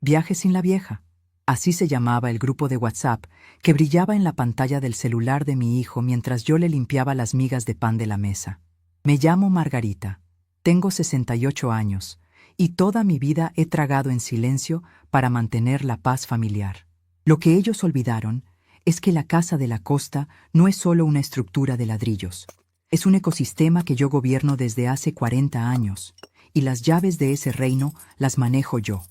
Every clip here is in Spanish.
Viaje sin la vieja. Así se llamaba el grupo de WhatsApp que brillaba en la pantalla del celular de mi hijo mientras yo le limpiaba las migas de pan de la mesa. Me llamo Margarita. Tengo 68 años y toda mi vida he tragado en silencio para mantener la paz familiar. Lo que ellos olvidaron es que la casa de la costa no es solo una estructura de ladrillos. Es un ecosistema que yo gobierno desde hace 40 años, y las llaves de ese reino las manejo yo.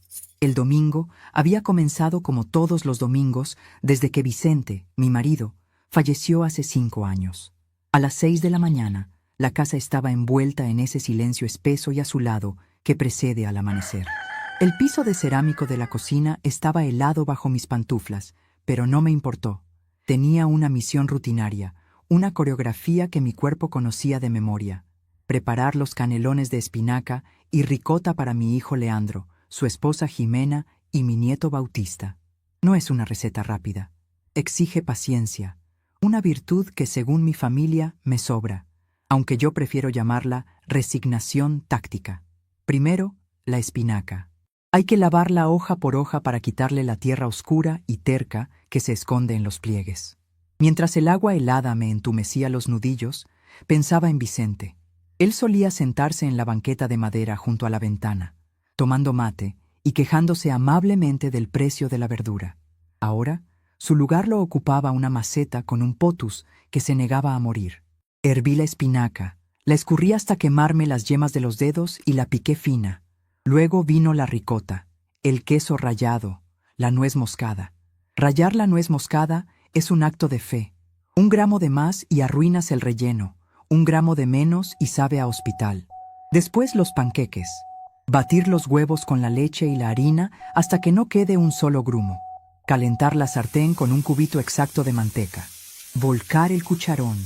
El domingo había comenzado como todos los domingos desde que Vicente, mi marido, falleció hace 5 años. A las 6 de la mañana, la casa estaba envuelta en ese silencio espeso y azulado que precede al amanecer. El piso de cerámico de la cocina estaba helado bajo mis pantuflas, pero no me importó. Tenía una misión rutinaria, una coreografía que mi cuerpo conocía de memoria: preparar los canelones de espinaca y ricota para mi hijo Leandro, su esposa Jimena y mi nieto Bautista. No es una receta rápida. Exige paciencia, una virtud que según mi familia me sobra, aunque yo prefiero llamarla resignación táctica. Primero, la espinaca. Hay que lavarla hoja por hoja para quitarle la tierra oscura y terca que se esconde en los pliegues. Mientras el agua helada me entumecía los nudillos, pensaba en Vicente. Él solía sentarse en la banqueta de madera junto a la ventana, tomando mate y quejándose amablemente del precio de la verdura. Ahora, su lugar lo ocupaba una maceta con un potus que se negaba a morir. Herví la espinaca, la escurrí hasta quemarme las yemas de los dedos y la piqué fina. Luego vino la ricota, el queso rallado, la nuez moscada. Rallar la nuez moscada es un acto de fe. 1 gramo de más y arruinas el relleno, 1 gramo de menos y sabe a hospital. Después los panqueques. Batir los huevos con la leche y la harina hasta que no quede un solo grumo. Calentar la sartén con un cubito exacto de manteca. Volcar el cucharón.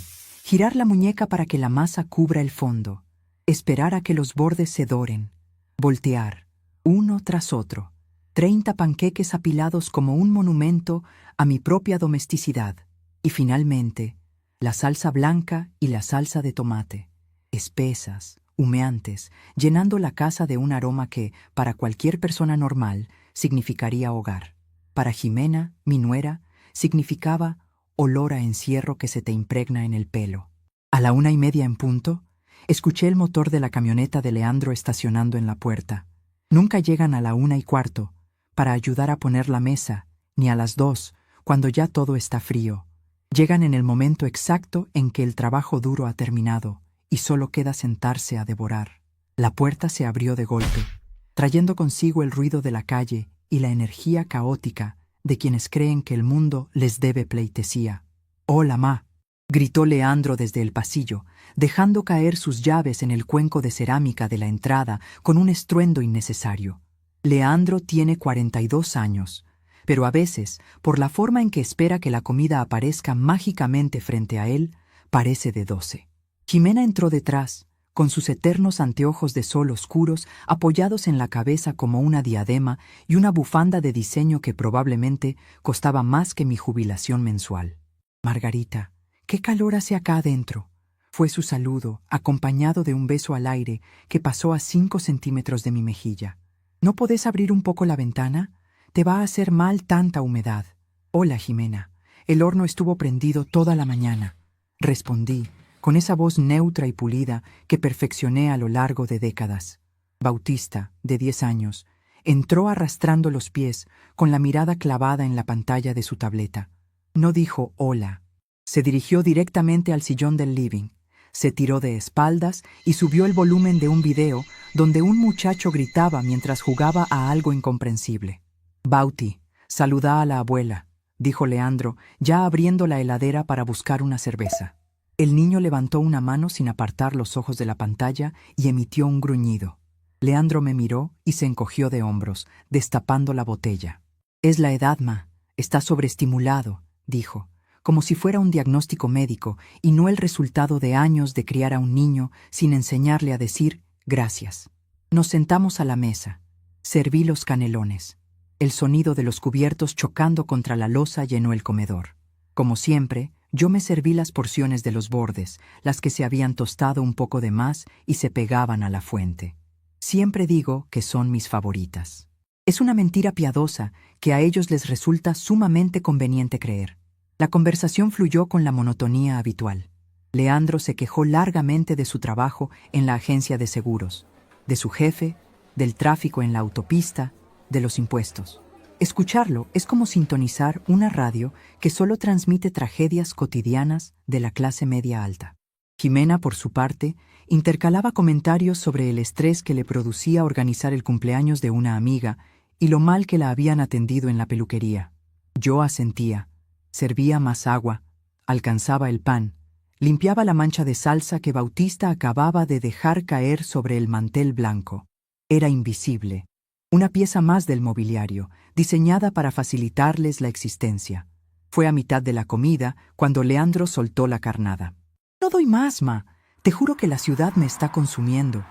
Girar la muñeca para que la masa cubra el fondo. Esperar a que los bordes se doren. Voltear, uno tras otro. 30 panqueques apilados como un monumento a mi propia domesticidad. Y finalmente, la salsa blanca y la salsa de tomate. Espesas, humeantes, llenando la casa de un aroma que, para cualquier persona normal, significaría hogar. Para Jimena, mi nuera, significaba olor a encierro que se te impregna en el pelo. A la 1:30 en punto, escuché el motor de la camioneta de Leandro estacionando en la puerta. Nunca llegan a la 1:15 para ayudar a poner la mesa, ni a las 2, cuando ya todo está frío. Llegan en el momento exacto en que el trabajo duro ha terminado y solo queda sentarse a devorar. La puerta se abrió de golpe, trayendo consigo el ruido de la calle y la energía caótica de quienes creen que el mundo les debe pleitesía. «Hola, ma», gritó Leandro desde el pasillo, dejando caer sus llaves en el cuenco de cerámica de la entrada con un estruendo innecesario. Leandro tiene 42 años, pero a veces, por la forma en que espera que la comida aparezca mágicamente frente a él, parece de 12. Jimena entró detrás, con sus eternos anteojos de sol oscuros apoyados en la cabeza como una diadema y una bufanda de diseño que probablemente costaba más que mi jubilación mensual. «Margarita, qué calor hace acá adentro», fue su saludo, acompañado de un beso al aire que pasó a 5 centímetros de mi mejilla. «¿No podés abrir un poco la ventana? Te va a hacer mal tanta humedad». «Hola, Jimena. El horno estuvo prendido toda la mañana», respondí, con esa voz neutra y pulida que perfeccioné a lo largo de décadas. Bautista, de 10 años, entró arrastrando los pies, con la mirada clavada en la pantalla de su tableta. No dijo hola. Se dirigió directamente al sillón del living, se tiró de espaldas y subió el volumen de un video donde un muchacho gritaba mientras jugaba a algo incomprensible. «Bauti, saluda a la abuela», dijo Leandro, ya abriendo la heladera para buscar una cerveza. El niño levantó una mano sin apartar los ojos de la pantalla y emitió un gruñido. Leandro me miró y se encogió de hombros, destapando la botella. «Es la edad, ma. Está sobreestimulado», dijo, como si fuera un diagnóstico médico y no el resultado de años de criar a un niño sin enseñarle a decir gracias. Nos sentamos a la mesa. Serví los canelones. El sonido de los cubiertos chocando contra la loza llenó el comedor. Como siempre, yo me serví las porciones de los bordes, las que se habían tostado un poco de más y se pegaban a la fuente. Siempre digo que son mis favoritas. Es una mentira piadosa que a ellos les resulta sumamente conveniente creer. La conversación fluyó con la monotonía habitual. Leandro se quejó largamente de su trabajo en la agencia de seguros, de su jefe, del tráfico en la autopista, de los impuestos. Escucharlo es como sintonizar una radio que solo transmite tragedias cotidianas de la clase media alta. Jimena, por su parte, intercalaba comentarios sobre el estrés que le producía organizar el cumpleaños de una amiga y lo mal que la habían atendido en la peluquería. Yo asentía, servía más agua, alcanzaba el pan, limpiaba la mancha de salsa que Bautista acababa de dejar caer sobre el mantel blanco. Era invisible, una pieza más del mobiliario, diseñada para facilitarles la existencia. Fue a mitad de la comida cuando Leandro soltó la carnada. «No doy más, ma. Te juro que la ciudad me está consumiendo»,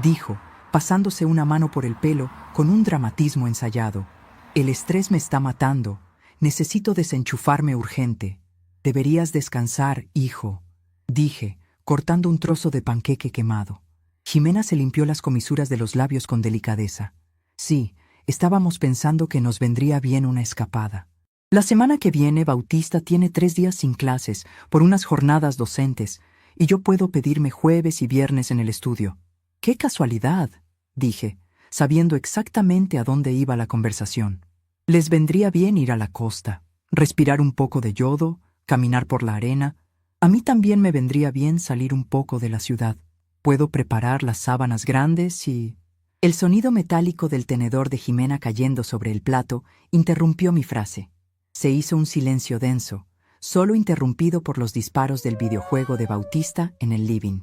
dijo, pasándose una mano por el pelo con un dramatismo ensayado. «El estrés me está matando. Necesito desenchufarme urgente. Deberías descansar, hijo», dije, cortando un trozo de panqueque quemado. Jimena se limpió las comisuras de los labios con delicadeza. Sí, estábamos pensando que nos vendría bien una escapada. La semana que viene Bautista tiene 3 días sin clases por unas jornadas docentes, y yo puedo pedirme jueves y viernes en el estudio. ¡Qué casualidad!, dije, sabiendo exactamente a dónde iba la conversación. Les vendría bien ir a la costa, respirar un poco de yodo, caminar por la arena. A mí también me vendría bien salir un poco de la ciudad. Puedo preparar las sábanas grandes y... El sonido metálico del tenedor de Jimena cayendo sobre el plato interrumpió mi frase. Se hizo un silencio denso, solo interrumpido por los disparos del videojuego de Bautista en el living.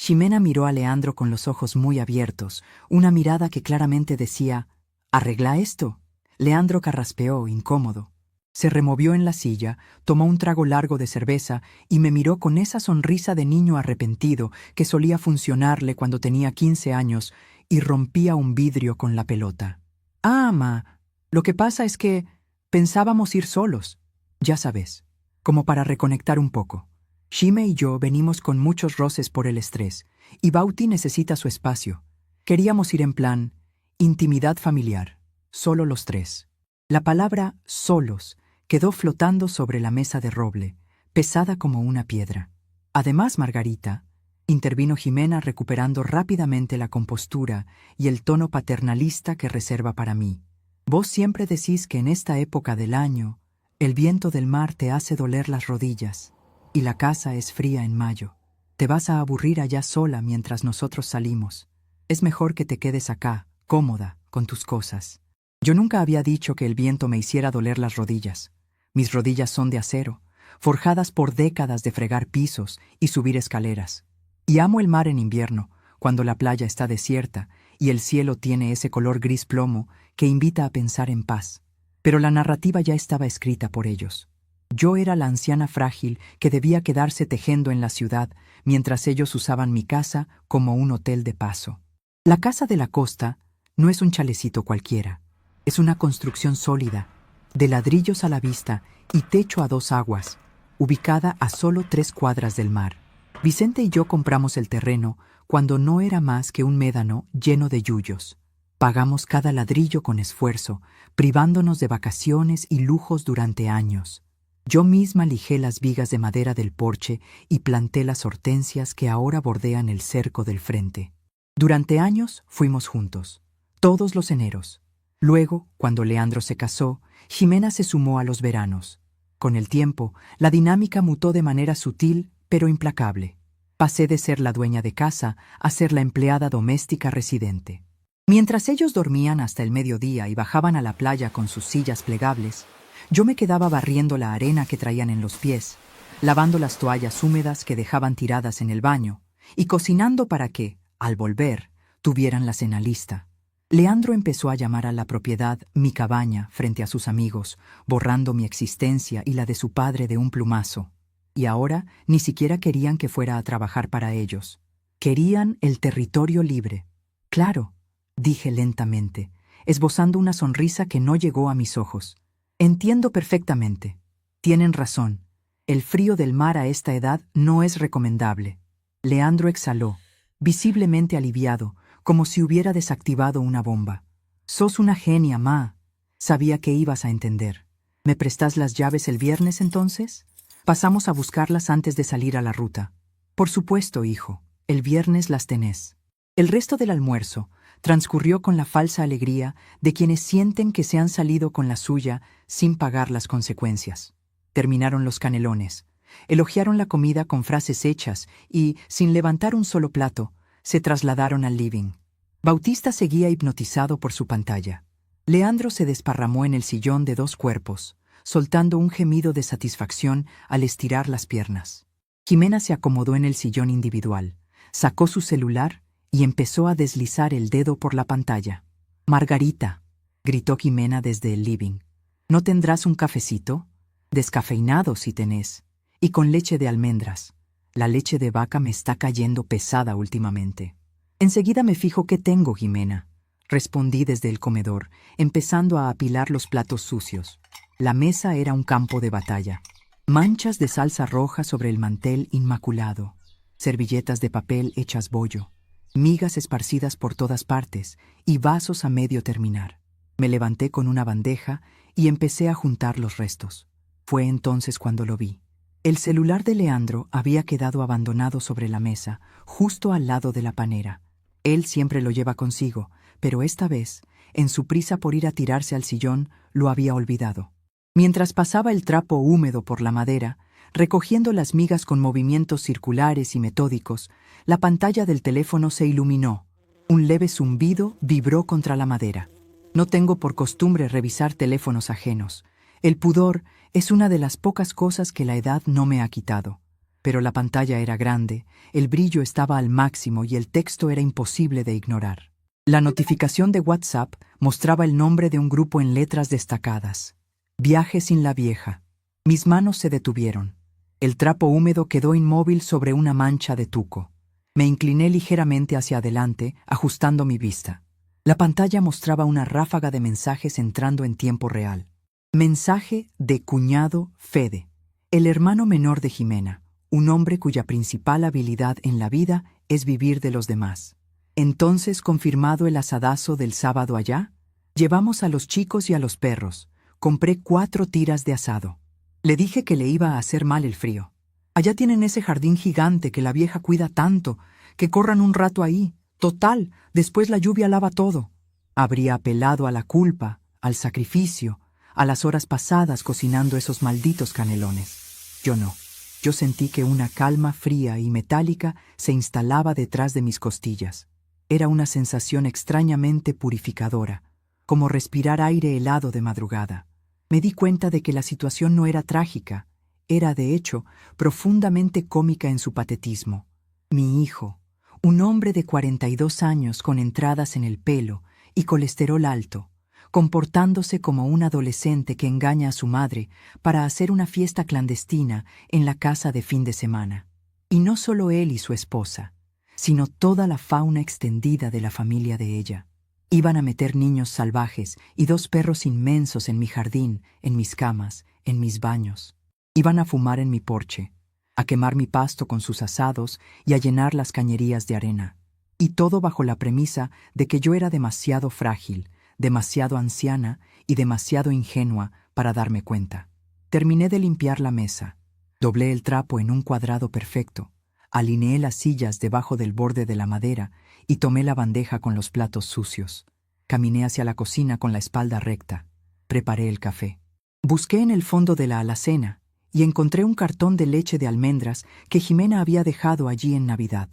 Jimena miró a Leandro con los ojos muy abiertos, una mirada que claramente decía: «¿Arregla esto?». Leandro carraspeó, incómodo. Se removió en la silla, tomó un trago largo de cerveza y me miró con esa sonrisa de niño arrepentido que solía funcionarle cuando tenía 15 años y rompía un vidrio con la pelota. «Ah, ma, lo que pasa es que pensábamos ir solos, ya sabes, como para reconectar un poco. Shime y yo venimos con muchos roces por el estrés, y Bauti necesita su espacio. Queríamos ir en plan intimidad familiar, solo los 3». La palabra «solos» quedó flotando sobre la mesa de roble, pesada como una piedra. «Además, Margarita», intervino Jimena recuperando rápidamente la compostura y el tono paternalista que reserva para mí. «Vos siempre decís que en esta época del año el viento del mar te hace doler las rodillas y la casa es fría en mayo. Te vas a aburrir allá sola mientras nosotros salimos. Es mejor que te quedes acá, cómoda, con tus cosas». Yo nunca había dicho que el viento me hiciera doler las rodillas. Mis rodillas son de acero, forjadas por décadas de fregar pisos y subir escaleras. Y amo el mar en invierno, cuando la playa está desierta y el cielo tiene ese color gris plomo que invita a pensar en paz. Pero la narrativa ya estaba escrita por ellos. Yo era la anciana frágil que debía quedarse tejendo en la ciudad mientras ellos usaban mi casa como un hotel de paso. La casa de la costa no es un chalecito cualquiera. Es una construcción sólida, de ladrillos a la vista y techo a 2 aguas, ubicada a solo 3 cuadras del mar. Vicente y yo compramos el terreno cuando no era más que un médano lleno de yuyos. Pagamos cada ladrillo con esfuerzo, privándonos de vacaciones y lujos durante años. Yo misma lijé las vigas de madera del porche y planté las hortensias que ahora bordean el cerco del frente. Durante años fuimos juntos, todos los eneros. Luego, cuando Leandro se casó, Jimena se sumó a los veranos. Con el tiempo, la dinámica mutó de manera sutil, pero implacable. Pasé de ser la dueña de casa a ser la empleada doméstica residente. Mientras ellos dormían hasta el mediodía y bajaban a la playa con sus sillas plegables, yo me quedaba barriendo la arena que traían en los pies, lavando las toallas húmedas que dejaban tiradas en el baño y cocinando para que, al volver, tuvieran la cena lista. Leandro empezó a llamar a la propiedad mi cabaña frente a sus amigos, borrando mi existencia y la de su padre de un plumazo. Y ahora ni siquiera querían que fuera a trabajar para ellos. Querían el territorio libre. «Claro», dije lentamente, esbozando una sonrisa que no llegó a mis ojos. «Entiendo perfectamente. Tienen razón. El frío del mar a esta edad no es recomendable». Leandro exhaló, visiblemente aliviado, como si hubiera desactivado una bomba. Sos una genia, ma. Sabía que ibas a entender. ¿Me prestás las llaves el viernes entonces? Pasamos a buscarlas antes de salir a la ruta. Por supuesto, hijo. El viernes las tenés. El resto del almuerzo transcurrió con la falsa alegría de quienes sienten que se han salido con la suya sin pagar las consecuencias. Terminaron los canelones. Elogiaron la comida con frases hechas y, sin levantar un solo plato, se trasladaron al living. Bautista seguía hipnotizado por su pantalla. Leandro se desparramó en el sillón de dos cuerpos, soltando un gemido de satisfacción al estirar las piernas. Jimena se acomodó en el sillón individual, sacó su celular y empezó a deslizar el dedo por la pantalla. «Margarita», gritó Jimena desde el living, «¿no tendrás un cafecito? Descafeinado si tenés, y con leche de almendras. La leche de vaca me está cayendo pesada últimamente». «Enseguida me fijo qué tengo, Jimena», respondí desde el comedor, empezando a apilar los platos sucios. La mesa era un campo de batalla. Manchas de salsa roja sobre el mantel inmaculado, servilletas de papel hechas bollo, migas esparcidas por todas partes y vasos a medio terminar. Me levanté con una bandeja y empecé a juntar los restos. Fue entonces cuando lo vi. El celular de Leandro había quedado abandonado sobre la mesa, justo al lado de la panera. Él siempre lo lleva consigo, pero esta vez, en su prisa por ir a tirarse al sillón, lo había olvidado. Mientras pasaba el trapo húmedo por la madera, recogiendo las migas con movimientos circulares y metódicos, la pantalla del teléfono se iluminó. Un leve zumbido vibró contra la madera. No tengo por costumbre revisar teléfonos ajenos. El pudor es una de las pocas cosas que la edad no me ha quitado. Pero la pantalla era grande, el brillo estaba al máximo y el texto era imposible de ignorar. La notificación de WhatsApp mostraba el nombre de un grupo en letras destacadas. Viaje sin la vieja. Mis manos se detuvieron. El trapo húmedo quedó inmóvil sobre una mancha de tuco. Me incliné ligeramente hacia adelante, ajustando mi vista. La pantalla mostraba una ráfaga de mensajes entrando en tiempo real. Mensaje de cuñado Fede, el hermano menor de Jimena, un hombre cuya principal habilidad en la vida es vivir de los demás. Entonces, confirmado el asadazo del sábado allá, llevamos a los chicos y a los perros. Compré 4 tiras de asado. Le dije que le iba a hacer mal el frío. Allá tienen ese jardín gigante que la vieja cuida tanto, que corran un rato ahí. Total, después la lluvia lava todo. Habría apelado a la culpa, al sacrificio, a las horas pasadas cocinando esos malditos canelones. Yo no. Yo sentí que una calma fría y metálica se instalaba detrás de mis costillas. Era una sensación extrañamente purificadora, como respirar aire helado de madrugada. Me di cuenta de que la situación no era trágica, era, de hecho, profundamente cómica en su patetismo. Mi hijo, un hombre de 42 años con entradas en el pelo y colesterol alto, comportándose como un adolescente que engaña a su madre para hacer una fiesta clandestina en la casa de fin de semana. Y no solo él y su esposa, sino toda la fauna extendida de la familia de ella. Iban a meter niños salvajes y 2 perros inmensos en mi jardín, en mis camas, en mis baños. Iban a fumar en mi porche, a quemar mi pasto con sus asados y a llenar las cañerías de arena. Y todo bajo la premisa de que yo era demasiado frágil, demasiado anciana y demasiado ingenua para darme cuenta. Terminé de limpiar la mesa. Doblé el trapo en un cuadrado perfecto. Alineé las sillas debajo del borde de la madera y tomé la bandeja con los platos sucios. Caminé hacia la cocina con la espalda recta. Preparé el café. Busqué en el fondo de la alacena y encontré un cartón de leche de almendras que Jimena había dejado allí en Navidad.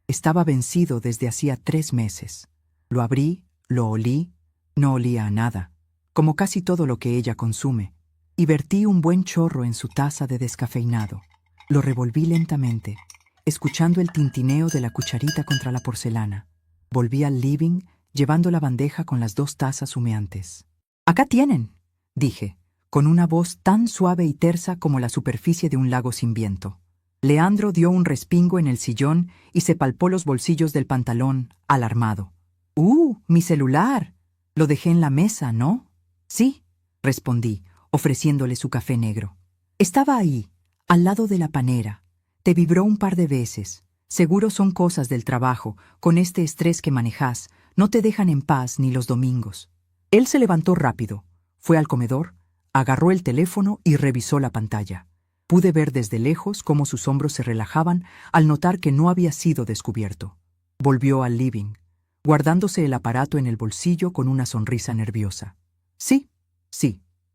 Estaba vencido desde hacía 3 meses. Lo abrí, lo olí, no olía a nada, como casi todo lo que ella consume, y vertí un buen chorro en su taza de descafeinado. Lo revolví lentamente, escuchando el tintineo de la cucharita contra la porcelana. Volví al living, llevando la bandeja con las 2 tazas humeantes. «Acá tienen», dije, con una voz tan suave y tersa como la superficie de un lago sin viento. Leandro dio un respingo en el sillón y se palpó los bolsillos del pantalón, alarmado. Mi celular. Lo dejé en la mesa, ¿no?» «Sí», respondí, ofreciéndole su café negro. «Estaba ahí, al lado de la panera. Te vibró un par de veces. Seguro son cosas del trabajo, con este estrés que manejas, no te dejan en paz ni los domingos. Él se levantó rápido, fue al comedor, agarró el teléfono y revisó la pantalla. Pude ver desde lejos cómo sus hombros se relajaban al notar que no había sido descubierto. Volvió al living, guardándose el aparato en el bolsillo con una sonrisa nerviosa. Sí,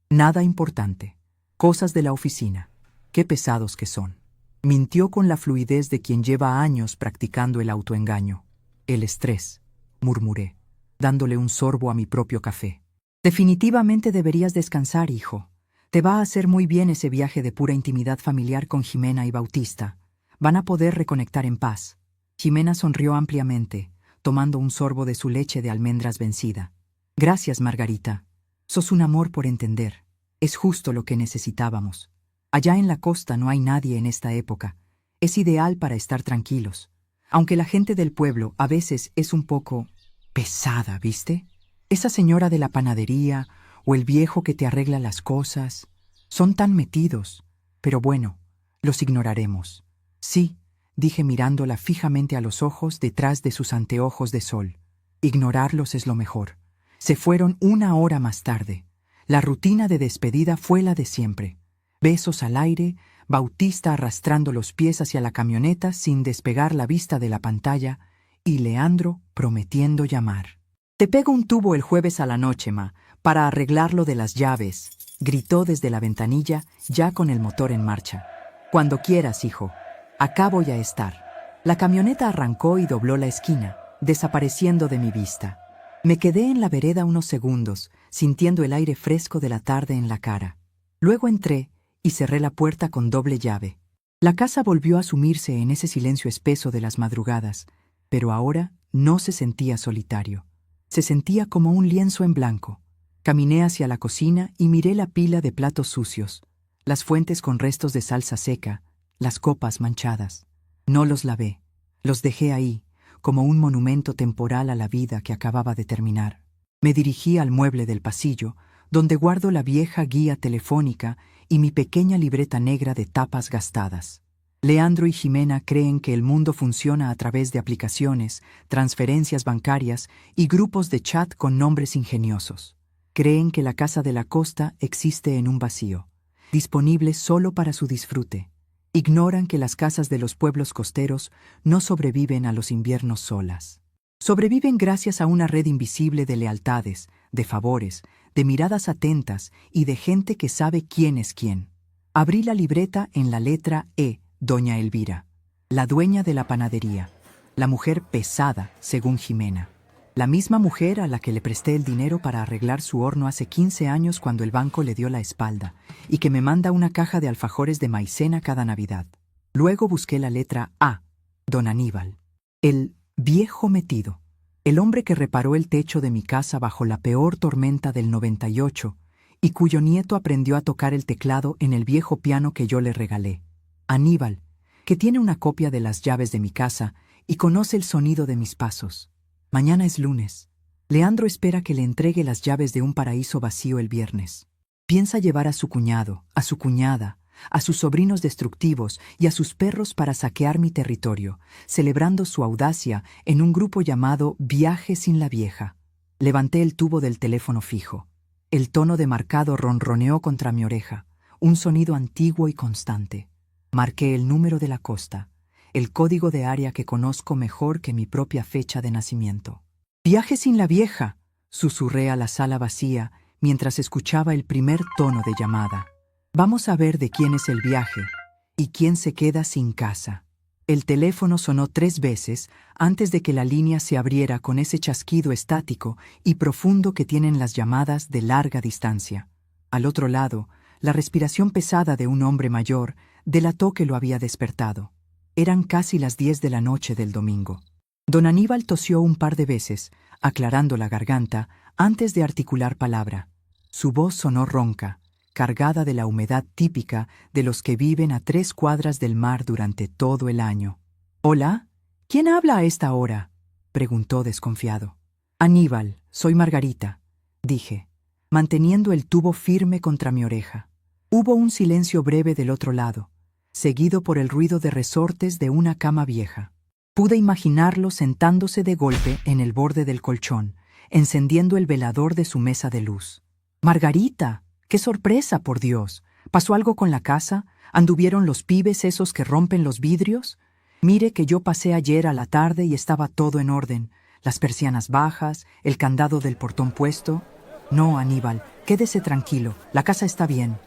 nada importante. Cosas de la oficina. Qué pesados que son. Mintió con la fluidez de quien lleva años practicando el autoengaño. El estrés, murmuré, dándole un sorbo a mi propio café. Definitivamente deberías descansar, hijo. Te va a hacer muy bien ese viaje de pura intimidad familiar con Jimena y Bautista. Van a poder reconectar en paz. Jimena sonrió ampliamente, tomando un sorbo de su leche de almendras vencida. Gracias, Margarita. Sos un amor por entender. Es justo lo que necesitábamos. Allá en la costa no hay nadie en esta época. Es ideal para estar tranquilos. Aunque la gente del pueblo a veces es un poco pesada, ¿viste? Esa señora de la panadería o el viejo que te arregla las cosas. Son tan metidos. Pero bueno, los ignoraremos. Sí, dije mirándola fijamente a los ojos detrás de sus anteojos de sol. Ignorarlos es lo mejor. Se fueron 1 hora más tarde. La rutina de despedida fue la de siempre. Besos al aire, Bautista arrastrando los pies hacia la camioneta sin despegar la vista de la pantalla, y Leandro prometiendo llamar. «Te pego un tubo el jueves a la noche, ma, para arreglar lo de las llaves», gritó desde la ventanilla, ya con el motor en marcha. «Cuando quieras, hijo. Acá voy a estar». La camioneta arrancó y dobló la esquina, desapareciendo de mi vista. Me quedé en la vereda unos segundos, sintiendo el aire fresco de la tarde en la cara. Luego entré y cerré la puerta con doble llave. La casa volvió a sumirse en ese silencio espeso de las madrugadas, pero ahora no se sentía solitario. Se sentía como un lienzo en blanco. Caminé hacia la cocina y miré la pila de platos sucios, las fuentes con restos de salsa seca, las copas manchadas. No los lavé, los dejé ahí, como un monumento temporal a la vida que acababa de terminar. Me dirigí al mueble del pasillo, donde guardo la vieja guía telefónica y mi pequeña libreta negra de tapas gastadas. Leandro y Jimena creen que el mundo funciona a través de aplicaciones, transferencias bancarias y grupos de chat con nombres ingeniosos. Creen que la casa de la costa existe en un vacío, disponible solo para su disfrute. Ignoran que las casas de los pueblos costeros no sobreviven a los inviernos solas. Sobreviven gracias a una red invisible de lealtades, de favores, de miradas atentas y de gente que sabe quién es quién. Abrí la libreta en la letra E, doña Elvira, la dueña de la panadería, la mujer pesada, según Jimena. La misma mujer a la que le presté el dinero para arreglar su horno hace 15 años cuando el banco le dio la espalda, y que me manda una caja de alfajores de maicena cada Navidad. Luego busqué la letra A, don Aníbal, el viejo metido, el hombre que reparó el techo de mi casa bajo la peor tormenta del 98 y cuyo nieto aprendió a tocar el teclado en el viejo piano que yo le regalé. Aníbal, que tiene una copia de las llaves de mi casa y conoce el sonido de mis pasos. Mañana es lunes. Leandro espera que le entregue las llaves de un paraíso vacío el viernes. Piensa llevar a su cuñado, a su cuñada, a sus sobrinos destructivos y a sus perros para saquear mi territorio, celebrando su audacia en un grupo llamado Viaje sin la Vieja. Levanté el tubo del teléfono fijo. El tono de marcado ronroneó contra mi oreja, un sonido antiguo y constante. Marqué el número de la costa, el código de área que conozco mejor que mi propia fecha de nacimiento. «Viaje sin la Vieja», susurré a la sala vacía mientras escuchaba el primer tono de llamada. Vamos a ver de quién es el viaje y quién se queda sin casa. El teléfono sonó 3 veces antes de que la línea se abriera con ese chasquido estático y profundo que tienen las llamadas de larga distancia. Al otro lado, la respiración pesada de un hombre mayor delató que lo había despertado. Eran casi las 10 de la noche del domingo. Don Aníbal tosió un par de veces, aclarando la garganta antes de articular palabra. Su voz sonó ronca, cargada de la humedad típica de los que viven a 3 cuadras del mar durante todo el año. «¿Hola? ¿Quién habla a esta hora?», preguntó desconfiado. «Aníbal, soy Margarita», dije, manteniendo el tubo firme contra mi oreja. Hubo un silencio breve del otro lado, seguido por el ruido de resortes de una cama vieja. Pude imaginarlo sentándose de golpe en el borde del colchón, encendiendo el velador de su mesa de luz. «Margarita, qué sorpresa, por Dios. ¿Pasó algo con la casa? ¿Anduvieron los pibes esos que rompen los vidrios? Mire que yo pasé ayer a la tarde y estaba todo en orden. Las persianas bajas, el candado del portón puesto. No, Aníbal, quédese tranquilo, la casa está bien.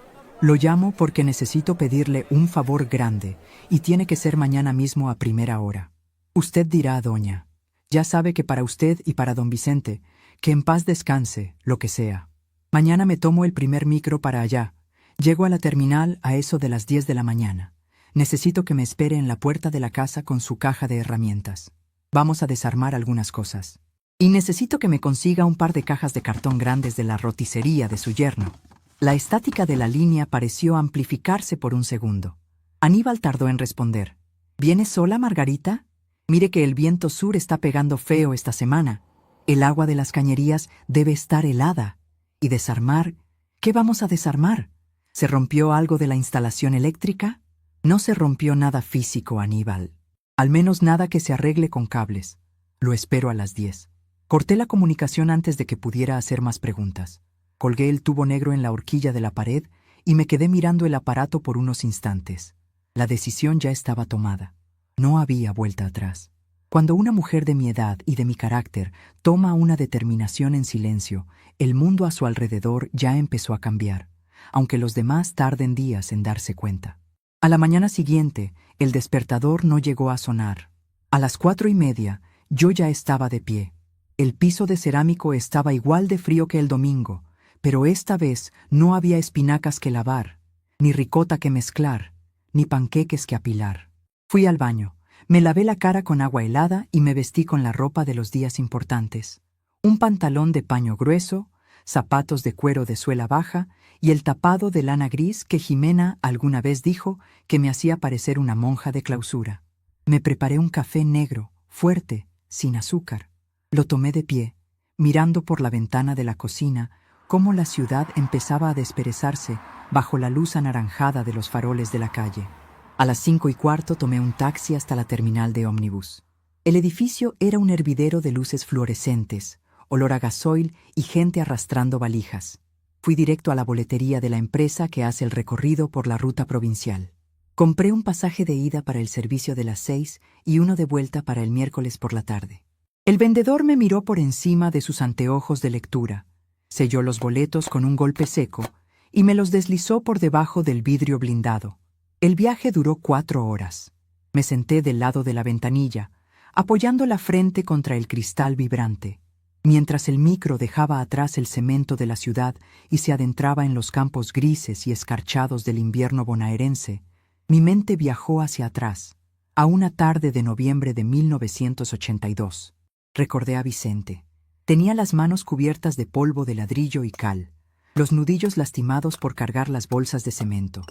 Lo llamo porque necesito pedirle un favor grande y tiene que ser mañana mismo a primera hora. Usted dirá, doña, ya sabe que para usted y para don Vicente, que en paz descanse, lo que sea. Mañana me tomo el primer micro para allá. Llego a la terminal a eso de las 10 de la mañana. Necesito que me espere en la puerta de la casa con su caja de herramientas. Vamos a desarmar algunas cosas. Y necesito que me consiga un par de cajas de cartón grandes de la roticería de su yerno». La estática de la línea pareció amplificarse por un segundo. Aníbal tardó en responder. «¿Viene sola, Margarita? Mire que el viento sur está pegando feo esta semana. El agua de las cañerías debe estar helada. ¿Y desarmar? ¿Qué vamos a desarmar? ¿Se rompió algo de la instalación eléctrica?» «No se rompió nada físico, Aníbal. Al menos nada que se arregle con cables. Lo espero a las 10». Corté la comunicación antes de que pudiera hacer más preguntas. Colgué el tubo negro en la horquilla de la pared y me quedé mirando el aparato por unos instantes. La decisión ya estaba tomada. No había vuelta atrás. Cuando una mujer de mi edad y de mi carácter toma una determinación en silencio, el mundo a su alrededor ya empezó a cambiar, aunque los demás tarden días en darse cuenta. A la mañana siguiente, el despertador no llegó a sonar. A las 4:30, yo ya estaba de pie. El piso de cerámico estaba igual de frío que el domingo, pero esta vez no había espinacas que lavar, ni ricota que mezclar, ni panqueques que apilar. Fui al baño, me lavé la cara con agua helada y me vestí con la ropa de los días importantes. Un pantalón de paño grueso, zapatos de cuero de suela baja y el tapado de lana gris que Jimena alguna vez dijo que me hacía parecer una monja de clausura. Me preparé un café negro, fuerte, sin azúcar. Lo tomé de pie, mirando por la ventana de la cocina cómo la ciudad empezaba a desperezarse bajo la luz anaranjada de los faroles de la calle. A las 5:15 tomé un taxi hasta la terminal de ómnibus. El edificio era un hervidero de luces fluorescentes, olor a gasoil y gente arrastrando valijas. Fui directo a la boletería de la empresa que hace el recorrido por la ruta provincial. Compré un pasaje de ida para el servicio de las 6 y uno de vuelta para el miércoles por la tarde. El vendedor me miró por encima de sus anteojos de lectura, selló los boletos con un golpe seco y me los deslizó por debajo del vidrio blindado. El viaje duró 4 horas. Me senté del lado de la ventanilla, apoyando la frente contra el cristal vibrante, mientras el micro dejaba atrás el cemento de la ciudad y se adentraba en los campos grises y escarchados del invierno bonaerense. Mi mente viajó hacia atrás, a una tarde de noviembre de 1982. Recordé a Vicente. Tenía las manos cubiertas de polvo de ladrillo y cal, los nudillos lastimados por cargar las bolsas de cemento.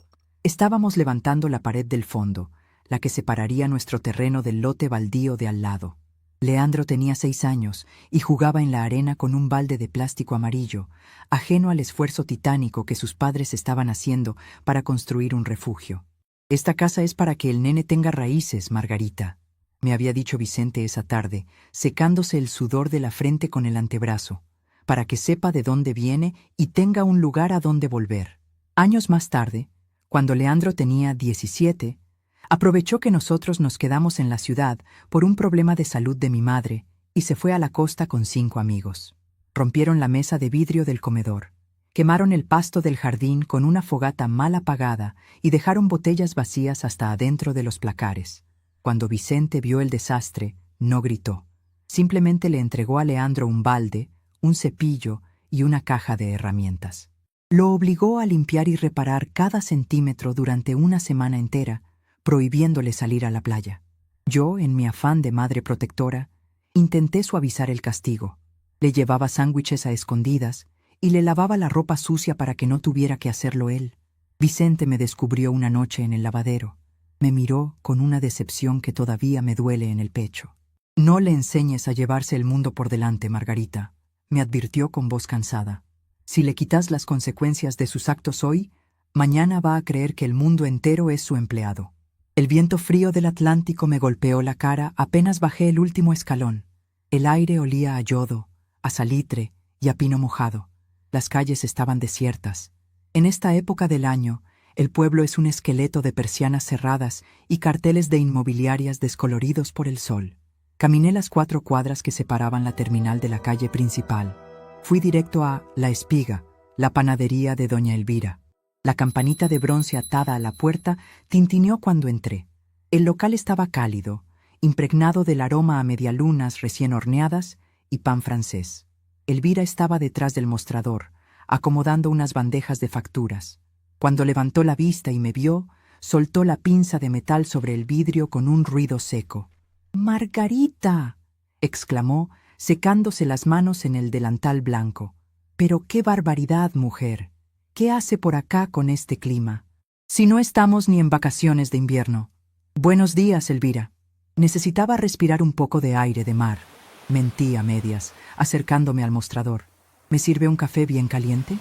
Estábamos levantando la pared del fondo, la que separaría nuestro terreno del lote baldío de al lado. Leandro tenía 6 años y jugaba en la arena con un balde de plástico amarillo, ajeno al esfuerzo titánico que sus padres estaban haciendo para construir un refugio. «Esta casa es para que el nene tenga raíces, Margarita», me había dicho Vicente esa tarde, secándose el sudor de la frente con el antebrazo, «para que sepa de dónde viene y tenga un lugar a donde volver». Años más tarde, cuando Leandro tenía 17, aprovechó que nosotros nos quedamos en la ciudad por un problema de salud de mi madre y se fue a la costa con 5 amigos. Rompieron la mesa de vidrio del comedor, quemaron el pasto del jardín con una fogata mal apagada y dejaron botellas vacías hasta adentro de los placares. Cuando Vicente vio el desastre, no gritó. Simplemente le entregó a Leandro un balde, un cepillo y una caja de herramientas. Lo obligó a limpiar y reparar cada centímetro durante una semana entera, prohibiéndole salir a la playa. Yo, en mi afán de madre protectora, intenté suavizar el castigo. Le llevaba sándwiches a escondidas y le lavaba la ropa sucia para que no tuviera que hacerlo él. Vicente me descubrió una noche en el lavadero. Me miró con una decepción que todavía me duele en el pecho. «No le enseñes a llevarse el mundo por delante, Margarita», me advirtió con voz cansada. «Si le quitas las consecuencias de sus actos hoy, mañana va a creer que el mundo entero es su empleado». El viento frío del Atlántico me golpeó la cara apenas bajé el último escalón. El aire olía a yodo, a salitre y a pino mojado. Las calles estaban desiertas. En esta época del año, el pueblo es un esqueleto de persianas cerradas y carteles de inmobiliarias descoloridos por el sol. Caminé las 4 cuadras que separaban la terminal de la calle principal. Fui directo a La Espiga, la panadería de doña Elvira. La campanita de bronce atada a la puerta tintineó cuando entré. El local estaba cálido, impregnado del aroma a medialunas recién horneadas y pan francés. Elvira estaba detrás del mostrador, acomodando unas bandejas de facturas. Cuando levantó la vista y me vio, soltó la pinza de metal sobre el vidrio con un ruido seco. «¡Margarita!», exclamó, secándose las manos en el delantal blanco. «Pero qué barbaridad, mujer. ¿Qué hace por acá con este clima? Si no estamos ni en vacaciones de invierno». «Buenos días, Elvira». Necesitaba respirar un poco de aire de mar. Mentí a medias, acercándome al mostrador. «¿Me sirve un café bien caliente?».